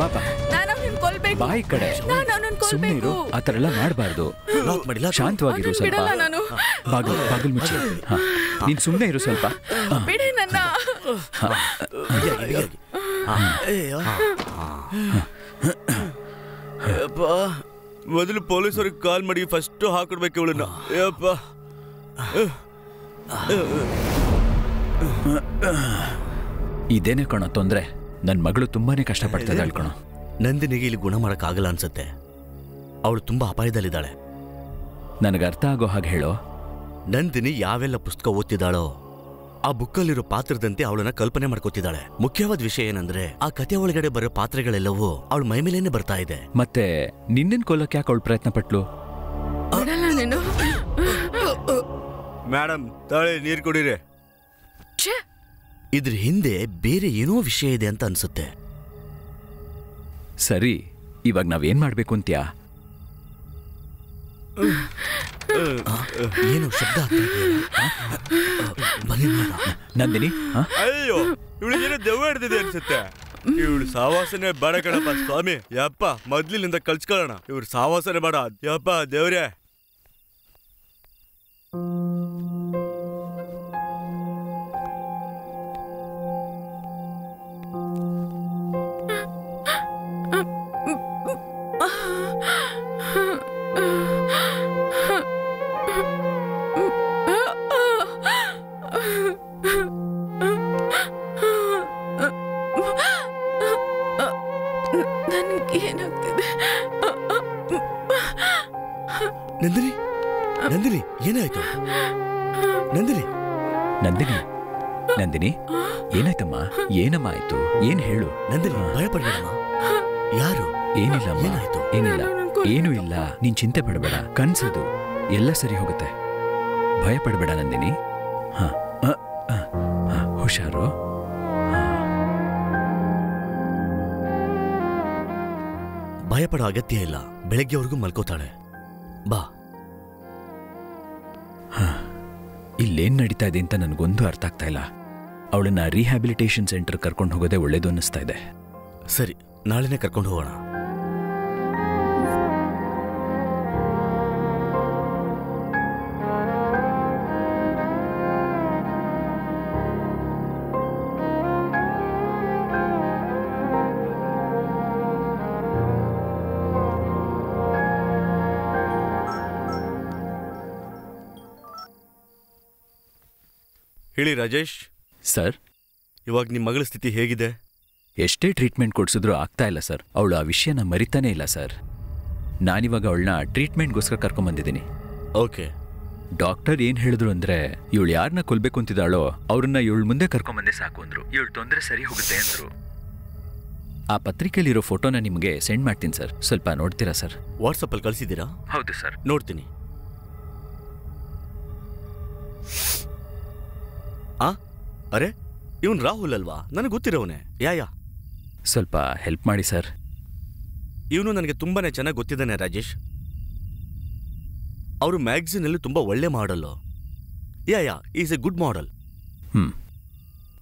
ಬಾಬಾ ಬಾಯಿ ಕಡೆ, ಸುಮ್ಮನೆ ಇರು. ಆ ಥರ ಎಲ್ಲ ಮಾಡಬಾರ್ದು. ಶಾಂತವಾಗಿರು ಸ್ವಲ್ಪ. ಬಾಗಿಲು ಮುಚ್ಚಿ. ನೀನ್ ಸುಮ್ಮನೆ ಇರು ಸ್ವಲ್ಪ. ಮೊದಲು ಪೊಲೀಸರಿಗೆ ಕಾಲ್ ಮಾಡಿ ಫಸ್ಟ್ ಹಾಕಿಡ್ಬೇಕು ಇವಳನ್ನ. ಯಪ್ಪ, ಇದೇನೆ ಕಣೋ ತೊಂದ್ರೆ. ನನ್ನ ಮಗಳು ತುಂಬಾನೇ ಕಷ್ಟಪಡ್ತಾ ಕಣೋ. ನಂದಿನಿಗೆ ಇಲ್ಲಿ ಗುಣ ಮಾಡೋಕ್ಕಾಗಲ್ಲ ಅನ್ಸುತ್ತೆ. ಅವಳು ತುಂಬಾ ಅಪಾಯದಲ್ಲಿದ್ದಾಳೆ. ನನಗೆ ಅರ್ಥ ಆಗೋ ಹಾಗೆ ಹೇಳೋ. ನಂದಿನಿ ಯಾವೆಲ್ಲ ಪುಸ್ತಕ ಓದ್ತಿದ್ದಾಳೋ ಆ ಬುಕ್ಕಲ್ಲಿರೋ ಪಾತ್ರದಂತೆ ಅವಳನ್ನ ಕಲ್ಪನೆ ಮಾಡ್ಕೋತಿದ್ದಾಳೆ. ಮುಖ್ಯವಾದ ವಿಷಯ ಏನಂದ್ರೆ ಆ ಕತೆ ಒಳಗಡೆ ಬರೋ ಪಾತ್ರಗಳೆಲ್ಲವೂ ಅವಳ ಮೈ ಮೇಲೇನೆ ಬರ್ತಾ ಇದೆ. ಮತ್ತೆ ನಿನ್ನನ್ ಕೊಲ್ಲಕ್ಕೆ ಯಾಕೆ ಅವಳು ಪ್ರಯತ್ನ ಪಟ್ಲು? ಮೇಡಮ್ ತಾಳೆ ನೀರು ಕೊಡಿರಿ. ಇದ್ರ ಹಿಂದೆ ಬೇರೆ ಏನೋ ವಿಷಯ ಇದೆ ಅಂತ ಅನ್ಸುತ್ತೆ. ಸರಿ, ಇವಾಗ ನಾವೇನ್ ಮಾಡ್ಬೇಕು ಅಂತ್ಯಾ? ಏನು ಶಬ್ದ ನಂದಿನಿ? ಅಯ್ಯೋ, ಇವಳಿಗೇನೋ ದೆವ್ವ ಹಿಡ್ದಿದೆ ಅನ್ಸುತ್ತೆ. ಇವಳು ಸಾವಾಸನೆ ಬೇಡ ಕಣಪ್ಪ ಸ್ವಾಮಿ. ಯಪ್ಪ, ಮೊದ್ಲಿನಿಂದ ಕಲ್ಸ್ಕೊಳ್ಳೋಣ. ಇವ್ರು ಸಾವಾಸನೆ ಬೇಡ. ಯಪ್ಪ ದೇವ್ರೆ. ನಂದಿನಿ, ನಂದಿನಿ ಏನಾಯ್ತು? ನಂದಿನಿ, ನಂದಿನಿ, ನಂದಿನಿ ಏನಾಯ್ತಮ್ಮ? ಏನಮ್ಮ ಆಯ್ತು? ಏನ್ ಹೇಳು. ನಂದಿನಿ ಭಯಪಡ್ಬೇಡಮ್ಮ. ಯಾರು? ಏನಿಲ್ಲಮ್ಮ, ಏನಾಯ್ತು? ಏನಿಲ್ಲ, ಏನೂ ಇಲ್ಲ. ನೀನ್ ಚಿಂತೆ ಪಡಬೇಡ. ಕನ್ಸದು ಎಲ್ಲ ಸರಿ ಹೋಗುತ್ತೆ. ಭಯ ಪಡಬೇಡ ನಂದಿನಿ. ಹುಷಾರು. ಭಯಪಡೋ ಅಗತ್ಯ ಇಲ್ಲ. ಬೆಳಗ್ಗೆವರೆಗೂ ಮಲ್ಕೋತಾಳೆ. ಬಾ. ಇಲ್ಲೇನ್ ನಡೀತಾ ಇದೆ ಅಂತ ನನಗೊಂದು ಅರ್ಥ ಆಗ್ತಾ ಇಲ್ಲ. ಅವಳನ್ನ ರಿಹ್ಯಾಬಿಲಿಟೇಷನ್ ಸೆಂಟರ್ ಕರ್ಕೊಂಡು ಹೋಗೋದೇ ಒಳ್ಳೇದು ಅನ್ನಿಸ್ತಾ ಇದೆ. ಸರಿ, ನಾಳೆನೆ ಕರ್ಕೊಂಡು ಹೋಗೋಣ. ಹೇಳಿ ರಾಜೇಶ್. ಸರ್, ಇವಾಗ ನಿಮ್ಮ ಮಗಳ ಸ್ಥಿತಿ ಹೇಗಿದೆ? ಎಷ್ಟೇ ಟ್ರೀಟ್ಮೆಂಟ್ ಕೊಡ್ಸಿದ್ರೂ ಆಗ್ತಾ ಇಲ್ಲ ಸರ್. ಅವಳು ಆ ವಿಷಯನ ಮರಿತಾನೇ ಇಲ್ಲ ಸರ್. ನಾನಿವಾಗ ಅವಳನ್ನ ಟ್ರೀಟ್ಮೆಂಟ್ಗೋಸ್ಕರ ಕರ್ಕೊಂಬಂದಿದ್ದೀನಿ. ಓಕೆ. ಡಾಕ್ಟರ್ ಏನ್ ಹೇಳಿದ್ರು ಅಂದ್ರೆ, ಇವಳು ಯಾರನ್ನ ಕೊಲ್ಬೇಕು ಅಂತಿದ್ದಾಳೋ ಅವ್ರನ್ನ ಇವಳು ಮುಂದೆ ಕರ್ಕೊಂಬಂದೆ ಸಾಕು ಅಂದ್ರು. ಇವಳು ತೊಂದರೆ ಸರಿ ಹೋಗುತ್ತೆ ಅಂದ್ರು. ಆ ಪತ್ರಿಕೆಯಲ್ಲಿರೋ ಫೋಟೋನ ನಿಮಗೆ ಸೆಂಡ್ ಮಾಡ್ತೀನಿ ಸರ್, ಸ್ವಲ್ಪ ನೋಡ್ತೀರಾ ಸರ್? ವಾಟ್ಸಪ್ಪಲ್ಲಿ ಕಳಿಸಿದ್ದೀರಾ? ಹೌದು ಸರ್. ನೋಡ್ತೀನಿ. ಅರೆ, ಇವನ್ ರಾಹುಲ್ ಅಲ್ವಾ? ನನಗೆ ಗೊತ್ತಿರೋವನೇ. ಯಾ ಸ್ವಲ್ಪ ಹೆಲ್ಪ್ ಮಾಡಿ ಸರ್. ಇವನು ನನಗೆ ತುಂಬಾನೇ ಚೆನ್ನಾಗಿ ಗೊತ್ತಿದ್ದಾನೆ ರಾಜೇಶ್. ಅವರು ಮ್ಯಾಗಝೀನಲ್ಲಿ ತುಂಬಾ ಒಳ್ಳೆ model. Yeah is a good model.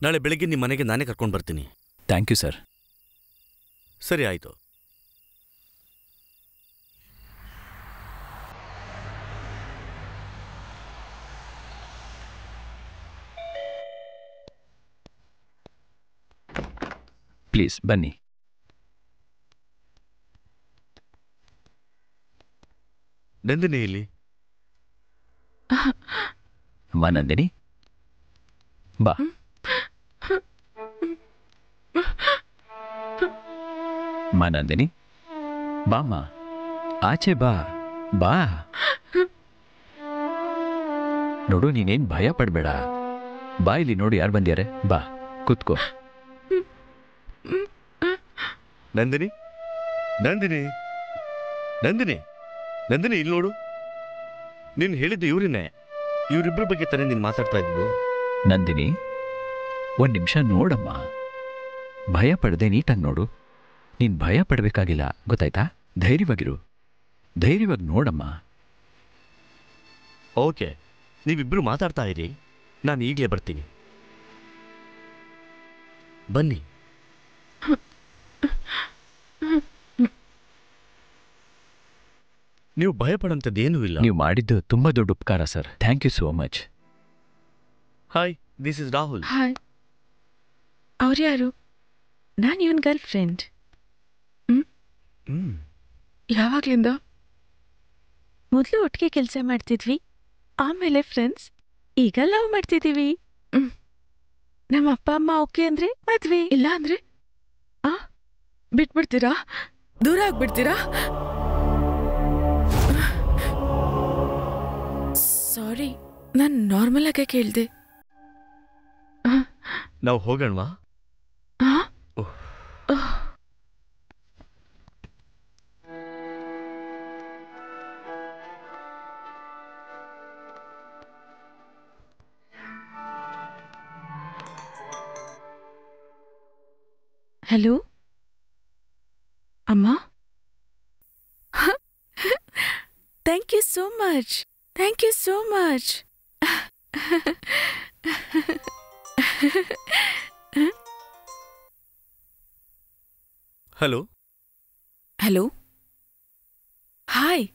ನಾಳೆ ಬೆಳಿಗ್ಗೆ ನಿಮ್ಮ ಮನೆಗೆ ನಾನೇ ಕರ್ಕೊಂಡು ಬರ್ತೀನಿ. Thank you sir. ಸರಿ, ಆಯ್ತು. ಪ್ಲೀಸ್ ಬನ್ನಿ. ನಂದಿನಿ ಇಲ್ಲಿ. ಬಾ ನಂದಿನಿ, ಬಾ. ನಂದಿನಿ ಬಾಮ್ಮ, ಆಚೆ ಬಾ. ಬಾ. ನೋಡು, ನೀನೇನ್ ಭಯ ಪಡ್ಬೇಡ. ಬಾ ಇಲ್ಲಿ ನೋಡಿ ಯಾರು ಬಂದ್ಯಾರೆ. ಬಾ ಕೂತ್ಕೋ. ನಂದಿನಿ ನಂದಿನಿ ನಂದಿನಿ ನಂದಿನಿ ಇಲ್ಲಿ ನೋಡು. ನೀನು ಹೇಳಿದ್ದು ಇವ್ರನ್ನೇ. ಇವರಿಬ್ಬರ ಬಗ್ಗೆ ತಾನೇ ನೀನು ಮಾತಾಡ್ತಾ ಇದ್ದು. ನಂದಿನಿ, ಒಂದು ನಿಮಿಷ ನೋಡಮ್ಮ. ಭಯ ಪಡದೆ ನೀಟಾಗಿ ನೋಡು. ನೀನು ಭಯ ಪಡಬೇಕಾಗಿಲ್ಲ, ಗೊತ್ತಾಯ್ತಾ? ಧೈರ್ಯವಾಗಿರು, ಧೈರ್ಯವಾಗಿ ನೋಡಮ್ಮ. ಓಕೆ, ನೀವಿಬ್ಬರು ಮಾತಾಡ್ತಾ ಇರಿ, ನಾನು ಈಗಲೇ ಬರ್ತೀನಿ. ಬನ್ನಿ. ನೀವು ಭಯ ಪಡೋಂಥದ್ದೇನೂ ಇಲ್ಲ. ನೀವು ಮಾಡಿದ್ದು ತುಂಬ ದೊಡ್ಡ ಉಪಕಾರ ಸರ್. Thank you so much. Hi, this is Rahul. Hi. ಅವ್ರು ಯಾರು? ನಾನು ಇವನ್ ಗರ್ಲ್ ಫ್ರೆಂಡ್. ಯಾವಾಗ್ಲಿಂದ? ಮೊದಲು ಒಟ್ಟಿಗೆ ಕೆಲಸ ಮಾಡ್ತಿದ್ವಿ, ಆಮೇಲೆ ಫ್ರೆಂಡ್ಸ್, ಈಗ ಲವ್ ಮಾಡ್ತಿದ್ದೀವಿ. ನಮ್ಮ ಅಪ್ಪ ಅಮ್ಮ ಓಕೆ ಅಂದ್ರೆ ಮದ್ವೆ, ಇಲ್ಲ ಅಂದ್ರೆ ಬಿಟ್ಬಿಡ್ತೀರಾ? ದೂರ ಆಗ್ಬಿಡ್ತೀರಾ? ಸಾರಿ, ನಾನು ನಾರ್ಮಲ್ ಆಗೇ ಕೇಳಿದೆ. ನಾವು ಹೋಗೋಣವಾ? ಹಲೋ ಅಮ್ಮ. Thank you so much, thank you so much. Hello hello, hi,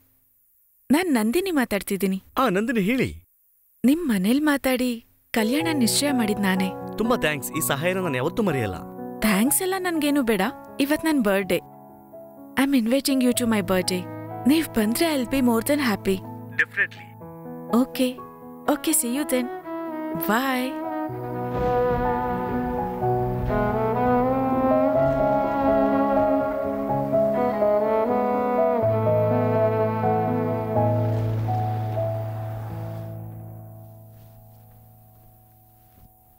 ನಾನು ನಂದಿನಿ ಮಾತಾಡ್ತಿದ್ದೀನಿ. ನಂದಿನಿ ಹೇಳಿ. ನಿಮ್ ಮನೇಲಿ ಮಾತಾಡಿ ಕಲ್ಯಾಣ ನಿಶ್ಚಯ ಮಾಡಿದ್ ನಾನೇ. ತುಂಬಾ ಥ್ಯಾಂಕ್ಸ್. ಈ ಸಹಾಯನ ನಾನು ಯಾವತ್ತೂ ಮರೆಯಲ್ಲ. ಥ್ಯಾಂಕ್ಸ್ ಎಲ್ಲ ನನ್ಗೇನು ಬೇಡ. ಇವತ್ ನನ್ birthday. I am inviting you to my birthday. ನೀವ್ ಬಂದ್ರೆ I will be more than happy. Definitely. Okay okay, see you then. Bye.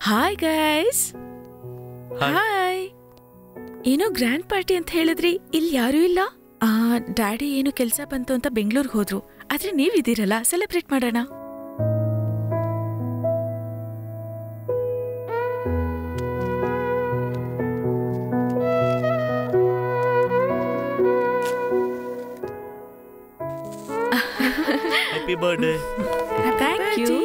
Hi guys. Hi. ಏನೋ ಗ್ರ್ಯಾಂಡ್ ಪಾರ್ಟಿ ಅಂತ ಹೇಳಿದ್ರಿ, ಇಲ್ಲಿ ಯಾರೂ ಇಲ್ಲ. ಡ್ಯಾಡಿ ಏನು ಕೆಲಸ ಬಂತು ಅಂತ ಬೆಂಗಳೂರಿಗೆ ಹೋದ್ರು. ಆದ್ರೆ ನೀವಿದ್ದೀರಲ್ಲ, ಸೆಲೆಬ್ರೇಟ್ ಮಾಡೋಣ. Happy birthday. Thank you.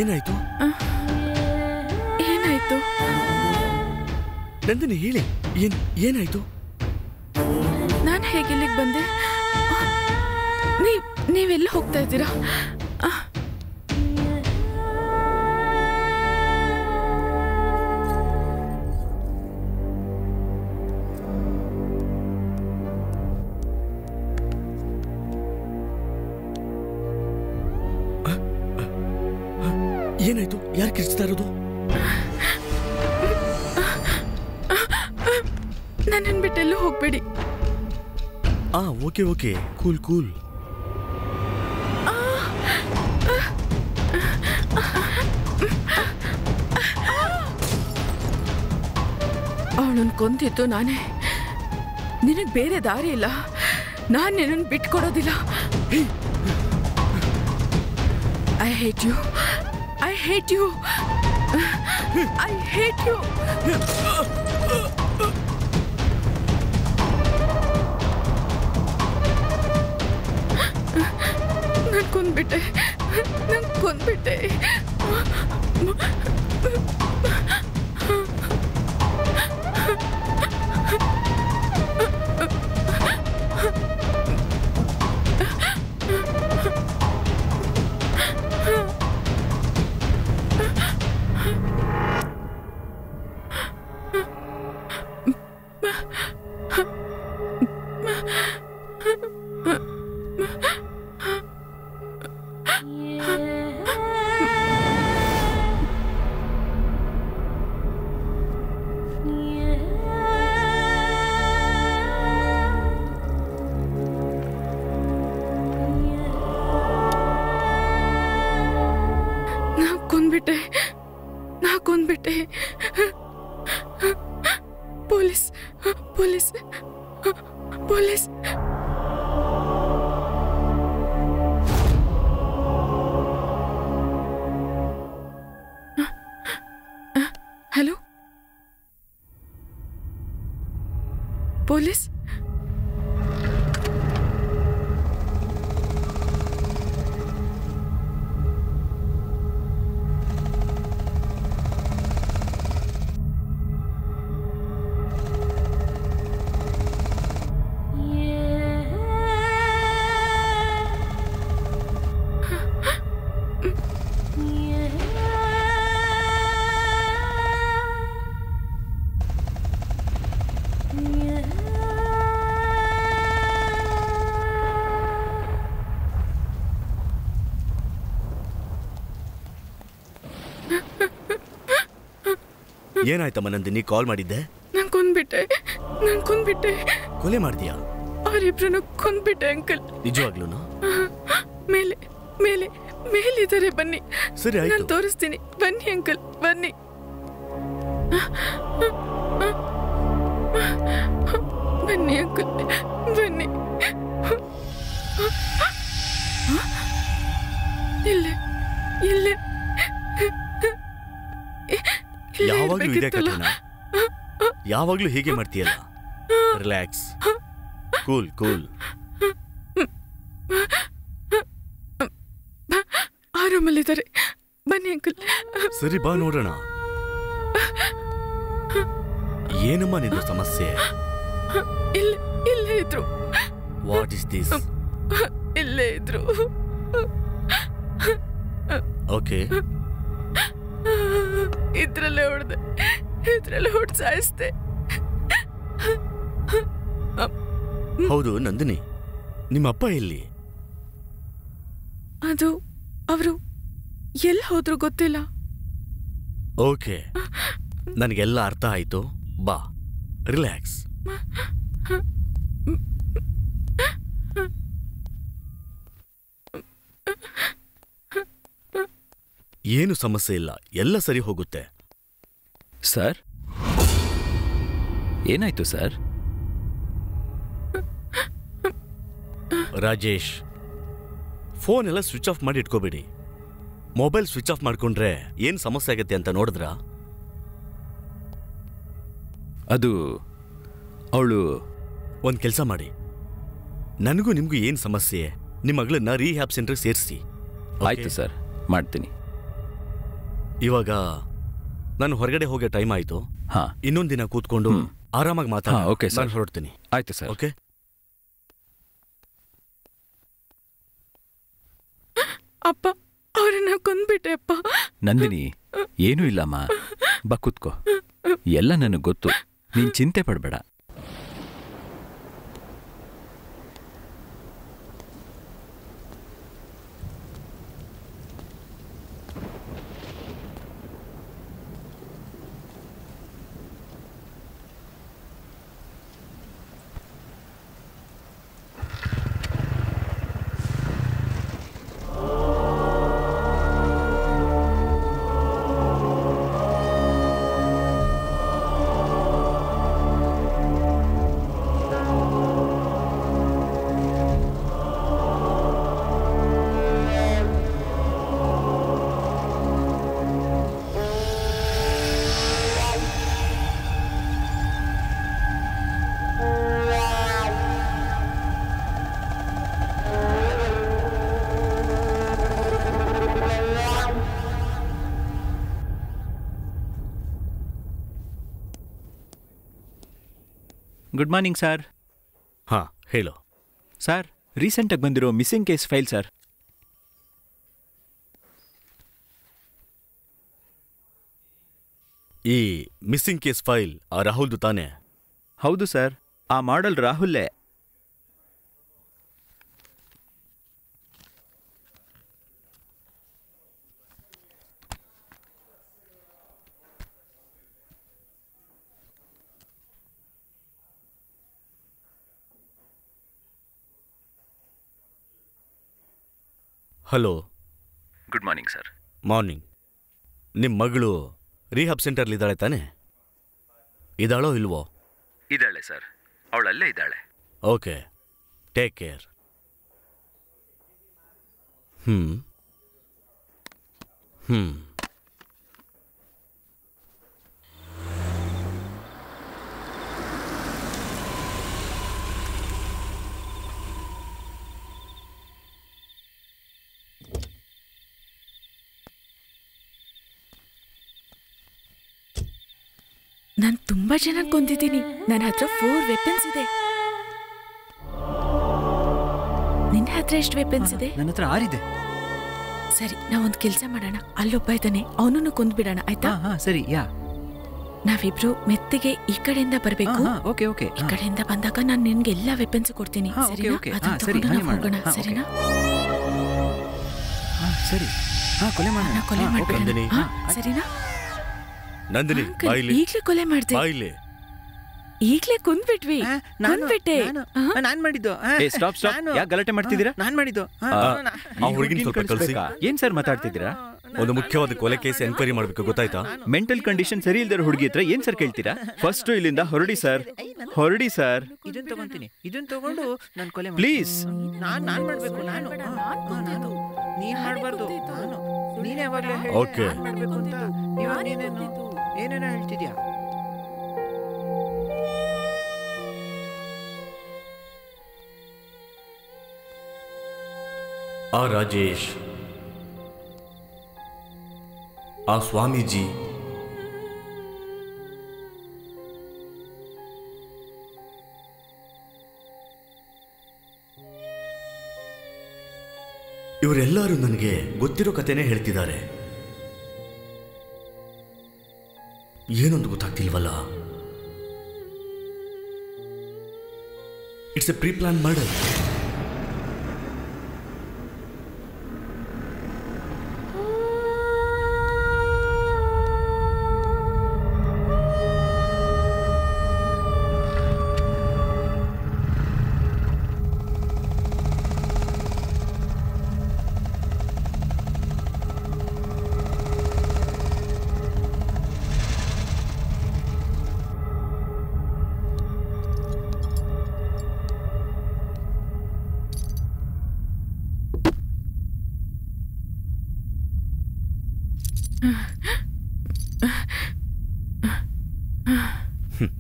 ಏನಾಯ್ತು? ಏನಾಯ್ತು? ನಂದಿನಿ ಹೇಳಿ, ಏನಾಯ್ತು? ನಾನು ಹೇಗೆ ಇಲ್ಲಿಗೆ ಬಂದೆ? ನೀವೆಲ್ಲ ಹೋಗ್ತಾ ಇದ್ದೀರಾ? ಏನಾಯ್ತು? ಯಾರು ಕಿರ್ಚ್ತಾ ಇರೋದು? ನನ್ನನ್ನು ಬಿಟ್ಟೆಲ್ಲೂ ಹೋಗ್ಬೇಡಿ. Okay okay, cool cool. ಅವಳನ್ನು ಕೊಂದಿದ್ದು ನಾನೇ. ನಿನಗೆ ಬೇರೆ ದಾರಿ ಇಲ್ಲ. ನಾನು ನಿನ್ನನ್ನು ಬಿಟ್ಕೊಡೋದಿಲ್ಲ. I hate you, I hate you, I hate you. ನಾನು ಕೊಂದ್ಬಿಟ್ಟೆ, ನಾನು ಕೊಂದ್ಬಿಟ್ಟೆ. ಕೊಂದ್ಬಿಟ್ಟೆ. Police police police. Hello police. ಏನಾಯ್ತಮ್ಮ ನಂದಿನಿ, ಕಾಲ್ ಮಾಡಿದ್ದೆ? ನಾನು ಕೊಂದ್ಬಿಟ್ಟೆ. ಕೊಲೆ ಮಾಡ್ತೀಯಾ? ಅವರಿಬ್ರನ್ನು ಕೊಂದ್ಬಿಟ್ಟೆ ಅಂಕಲ್. ನಿಜವಾಗ್ಲೂನಾ? ಮೇಲೆ ಮೇಲೆ ಮೇಲಿದ್ದಾರೆ, ಬನ್ನಿ. ಸರಿ ಆಯ್ತು, ನಾನು ತೋರಿಸ್ತೀನಿ. ಬನ್ನಿ ಅಂಕಲ್, ಬನ್ನಿ. ಬನ್ನಿ ಅಂಕಲ್, ಬನ್ನಿ. ಇಲ್ಲೇ ಇಲ್ಲೇ ಯಾವಾಗ್ಲೂ ಇದೇ ಕಥೆನಾ? ಯಾವಾಗ್ಲೂ ಹೀಗೆ ಮಾಡ್ತೀಯಲ್ಲ? Relax, cool cool. ಆ ರೂಮಲ್ಲಿದ್ದಾರೆ, ಬನ್ನಿ ಅಂಕಲ್. ಸರಿ ಬಾ ನೋಡೋಣ. ಏನಮ್ಮ ನಿನ್ನ ಸಮಸ್ಯೆ? ಇಲ್ಲೇ ಇದ್ರು. What is this? ಇಲ್ಲೇ ಇದ್ರು. ಓಕೆ, ಇದ್ರಲ್ಲೇ ಹೊಡೆದು ಸಾಯಿಸ್ದೆ. ಹೌದು ನಂದಿನಿ, ನಿಮ್ಮ ಅಪ್ಪ ಎಲ್ಲಿ? ಅದು ಅವರು ಎಲ್ಲಿ ಹೋದ್ರು ಗೊತ್ತಿಲ್ಲ. ಓಕೆ, ನನಗೆಲ್ಲ ಅರ್ಥ ಆಯ್ತು. ಬಾ, ರಿಲ್ಯಾಕ್ಸ್. ಏನು ಸಮಸ್ಯೆ ಇಲ್ಲ, ಎಲ್ಲ ಸರಿ ಹೋಗುತ್ತೆ. ಸರ್, ಏನಾಯ್ತು ಸರ್? ರಾಜೇಶ್, ಫೋನ್ ಎಲ್ಲ ಸ್ವಿಚ್ ಆಫ್ ಮಾಡಿ ಇಟ್ಕೋಬೇಡಿ. ಮೊಬೈಲ್ ಸ್ವಿಚ್ ಆಫ್ ಮಾಡ್ಕೊಂಡ್ರೆ ಏನು ಸಮಸ್ಯೆ ಆಗತ್ತೆ ಅಂತ ನೋಡಿದ್ರಾ? ಅದು ಅವಳು ಒಂದು ಕೆಲಸ ಮಾಡಿ, ನನಗೂ ನಿಮಗೂ ಏನು ಸಮಸ್ಯೆ, ನಿಮ್ಮ ಮಗಳನ್ನ ರೀಹ್ಯಾಬ್ ಸೆಂಟರ್ಗೆ ಸೇರಿಸಿ. ಆಯ್ತು ಸರ್, ಮಾಡ್ತೀನಿ. ಇವಾಗ ನಾನು ಹೊರಗಡೆ ಹೋಗೋ ಟೈಮ್ ಆಯ್ತು. ಹಾ, ಇನ್ನೊಂದು ದಿನ ಕೂತ್ಕೊಂಡು ಆರಾಮಾಗಿ ಮಾತಾಡ. ಓಕೆ ಸರ್, ಹೊರಡ್ತೀನಿ. ಆಯ್ತು ಸರ್. ಓಕೆ. ಅಪ್ಪ, ಅವರನ್ನ ಕೊಂದ್ಬಿಟ್ಟೆ ಅಪ್ಪ. ನಂದಿನಿ, ಏನೂ ಇಲ್ಲಮ್ಮ, ಬಾ ಕೂತ್ಕೋ. ಎಲ್ಲ ನನಗೆ ಗೊತ್ತು, ನೀನ್ ಚಿಂತೆ ಪಡಬೇಡ. Good morning sir. ಹಾ, ಹೇಳು. ಸರ್, ರೀಸೆಂಟಾಗಿ ಬಂದಿರೋ ಮಿಸ್ಸಿಂಗ್ ಕೇಸ್ ಫೈಲ್ ಸರ್. ಈ ಮಿಸ್ಸಿಂಗ್ ಕೇಸ್ ಫೈಲ್ ಆ ರಾಹುಲ್ದು ತಾನೇ? ಹೌದು ಸರ್, ಆ ಮಾಡಲ್ ರಾಹುಲ್ಲೇ. Hello. Good morning sir. Morning. ನಿಮ್ಮ ಮಗಳು ರಿಹಾಬ್ ಸೆಂಟರ್ಲಿದ್ದಾಳೆ ತಾನೇ? ಇದ್ದಾಳೋ ಇಲ್ವೋ? ಇದ್ದಾಳೆ ಸರ್, ಅವಳಲ್ಲೇ ಇದ್ದಾಳೆ. Okay, take care. ಹ್ಞೂ. ನಾನು ತುಂಬಾ ಜನ ಕೊಂದಿದ್ದೀನಿ. ನನ್ನ ಹತ್ರ 4 ವೆಪನ್ಸ್ ಇದೆ. ನಿನ್ನ ಹತ್ರ ಎಷ್ಟು ವೆಪನ್ಸ್ ಇದೆ? ನನ್ನ ಹತ್ರ 6 ಇದೆ. ಸರಿ, ನಾವೊಂದು ಕೆಲಸ ಮಾಡೋಣ. ಅಲ್ಲೊಬ್ಬ ಇದ್ದಾನೆ, ಅವನನ್ನು ಕೊಂದ್ಬಿಡೋಣ, ಆಯ್ತಾ? ಹಾ ಸರಿ. ನಾವಿಬ್ರು ಮೆತ್ತಿಗೆ ಈ ಕಡೆಯಿಂದ ಬರಬೇಕು. Okay okay. ಈ ಕಡೆಯಿಂದ ಬಂದಾಗ ನಾನು ನಿನ್ಗೆ ಎಲ್ಲಾ ವೆಪನ್ಸ್ ಕೊಡ್ತೀನಿ. ಸರಿ, ಹೋಗೋಣ. ಸರಿನಾ? ಸರಿ. ಕೊಲೆ ಮಾಡೋಣ. ಕೊಲೆ ಮಾಡ್ಬಿಡೋಣ. ಸರಿನಾ? ನಂದಿನಿ, ಬಾಯಿಲಿ. ಈಗ್ಲೇ ಕೊಲೆ ಮಾಡ್ದೆ. ಬಾಯಿಲಿ. ಈಗ್ಲೇ ಕೊಂದ್ಬಿಟ್ವಿ. ಕೊಂದ್ಬಿಟ್ಟೆ. ನಾನ್ ಮಾಡಿದ್ದು. ಸ್ಟಾಪ್ ಸ್ಟಾಪ್, ಯಾಕೆ ಗಲಾಟೆ ಮಾಡ್ತಿದ್ದೀರಾ? ನಾನ್ ಮಾಡಿದ್ದು. ಆ ಹುಡುಗಿನ ಸ್ವಲ್ಪ ಕಳಿಸಿ. ಏನ್ ಸರ್ ಮಾತಾಡ್ತಿದ್ದೀರಾ? ಒಂದು ಮುಖ್ಯವಾದ ಕೊಲೆ ಕೇಸ್ ಎನ್ಕ್ವೈರಿ ಮಾಡಬೇಕು, ಗೊತ್ತಾಯ್ತಾ? ಮೆಂಟಲ್ ಕಂಡೀಷನ್ ಸರಿ ಇಲ್ದಿರೋ ಹುಡುಗಿ ಹತ್ರ ಏನ್ ಸರ್ ಕೇಳ್ತೀರಾ? ಫಸ್ಟ್ ಇಲ್ಲಿಂದ ಹೊರಡಿ ಸರ್, ಹೊರಡಿ ಸರ್. ಇದನ್ನ ತಗೊಂತೀನಿ. ಇದನ್ನ ತಗೊಂಡು ನಾನು ಕೊಲೆ ಪ್ಲೀಸ್. ನಾನ್ ಮಾಡ್ಬೇಕು. ನಾನು ನೀನ್ ಮಾಡ್ಬಾರ್ದು. ನೀನೇ ಯಾವಾಗ್ಲೂ ಓಕೆ ಮಾಡ್ಬೇಕು ಅಂತ. ಇವಾಗ ಏನೇನೋ ಹೇಳ್ತಿದ್ಯಾ? ಆ ರಾಜೇಶ್, ಆ ಸ್ವಾಮೀಜಿ, ಇವರೆಲ್ಲರೂ ನನಗೆ ಗೊತ್ತಿರೋ ಕಥೆನೇ ಹೇಳ್ತಿದ್ದಾರೆ. ಏನೊಂದು ಗೊತ್ತಾಗ್ತಿಲ್ವಲ್ಲ. It's a pre plan murder.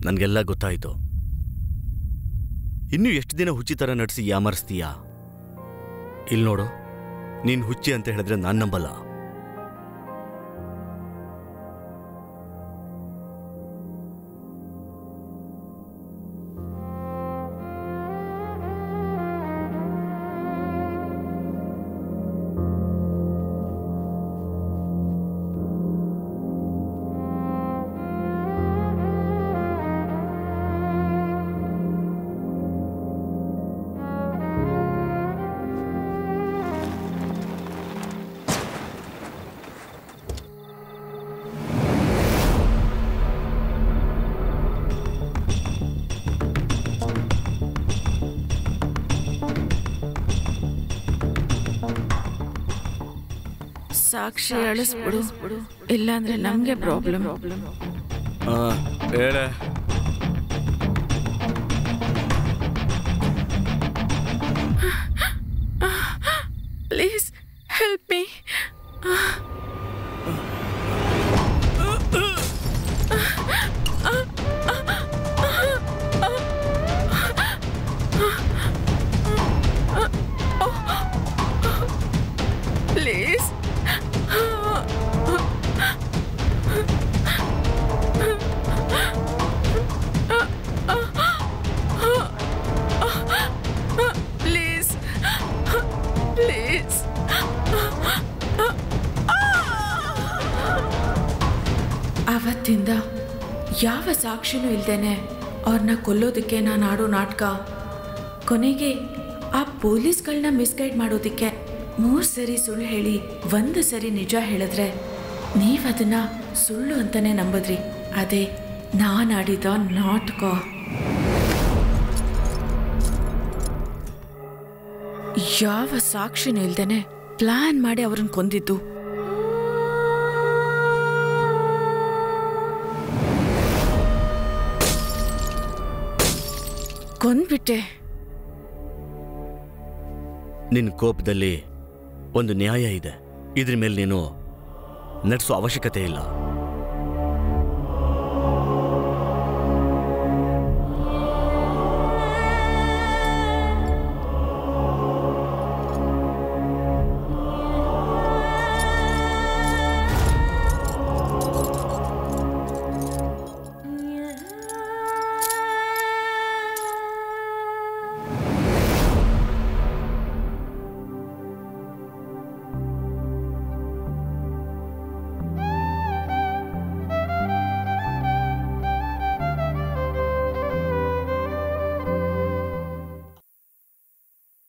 ನನಗೆಲ್ಲ ಗೊತ್ತಾಯಿತು. ಇನ್ನೂ ಎಷ್ಟು ದಿನ ಹುಚ್ಚಿ ಥರ ನಟಿಸಿ ಯಾಮರ್ಸ್ತೀಯಾ? ಇಲ್ಲಿ ನೋಡು, ನೀನು ಹುಚ್ಚಿ ಅಂತ ಹೇಳಿದ್ರೆ ನಾನು ನಂಬಲ್ಲ. ಸಾಕ್ಷಿ ಅಳಿಸ್ಬಿಡು, ಇಲ್ಲಾಂದ್ರೆ ನಮ್ಗೆ ಪ್ರಾಬ್ಲಮ್. ಹೇಳ. Please help me. ಪ್ಲೀಸ್. ಸಾಕ್ಷಿನೂ ಇಲ್ದೇನೆ ಅವ್ರನ್ನ ಕೊಲ್ಲೋದಕ್ಕೆ ನಾನು ಆಡೋ ನಾಟಕ, ಕೊನೆಗೆ ಆ ಪೊಲೀಸ್ಗಳನ್ನ ಮಿಸ್ಗೈಡ್ ಮಾಡೋದಕ್ಕೆ 3 ಸರಿ ಸುಳ್ಳು ಹೇಳಿ 1 ಸರಿ ನಿಜ ಹೇಳಿದ್ರೆ ನೀವದನ್ನ ಸುಳ್ಳು ಅಂತಾನೆ ನಂಬದ್ರಿ. ಅದೇ ನಾನು ಆಡಿದ ನಾಟಕ. ಯಾವ ಸಾಕ್ಷಿನೂ ಇಲ್ದೇನೆ ಪ್ಲಾನ್ ಮಾಡಿ ಅವ್ರನ್ನ ಕೊಂದಿದ್ದು. ಕೊಂದ್ಬಿಟ್ಟೆ. ನಿನ್ನ ಕೋಪದಲ್ಲಿ ಒಂದು ನ್ಯಾಯ ಇದೆ. ಇದ್ರ ಮೇಲೆ ನೀನು ನಡೆಸೋ ಅವಶ್ಯಕತೆ ಇಲ್ಲ.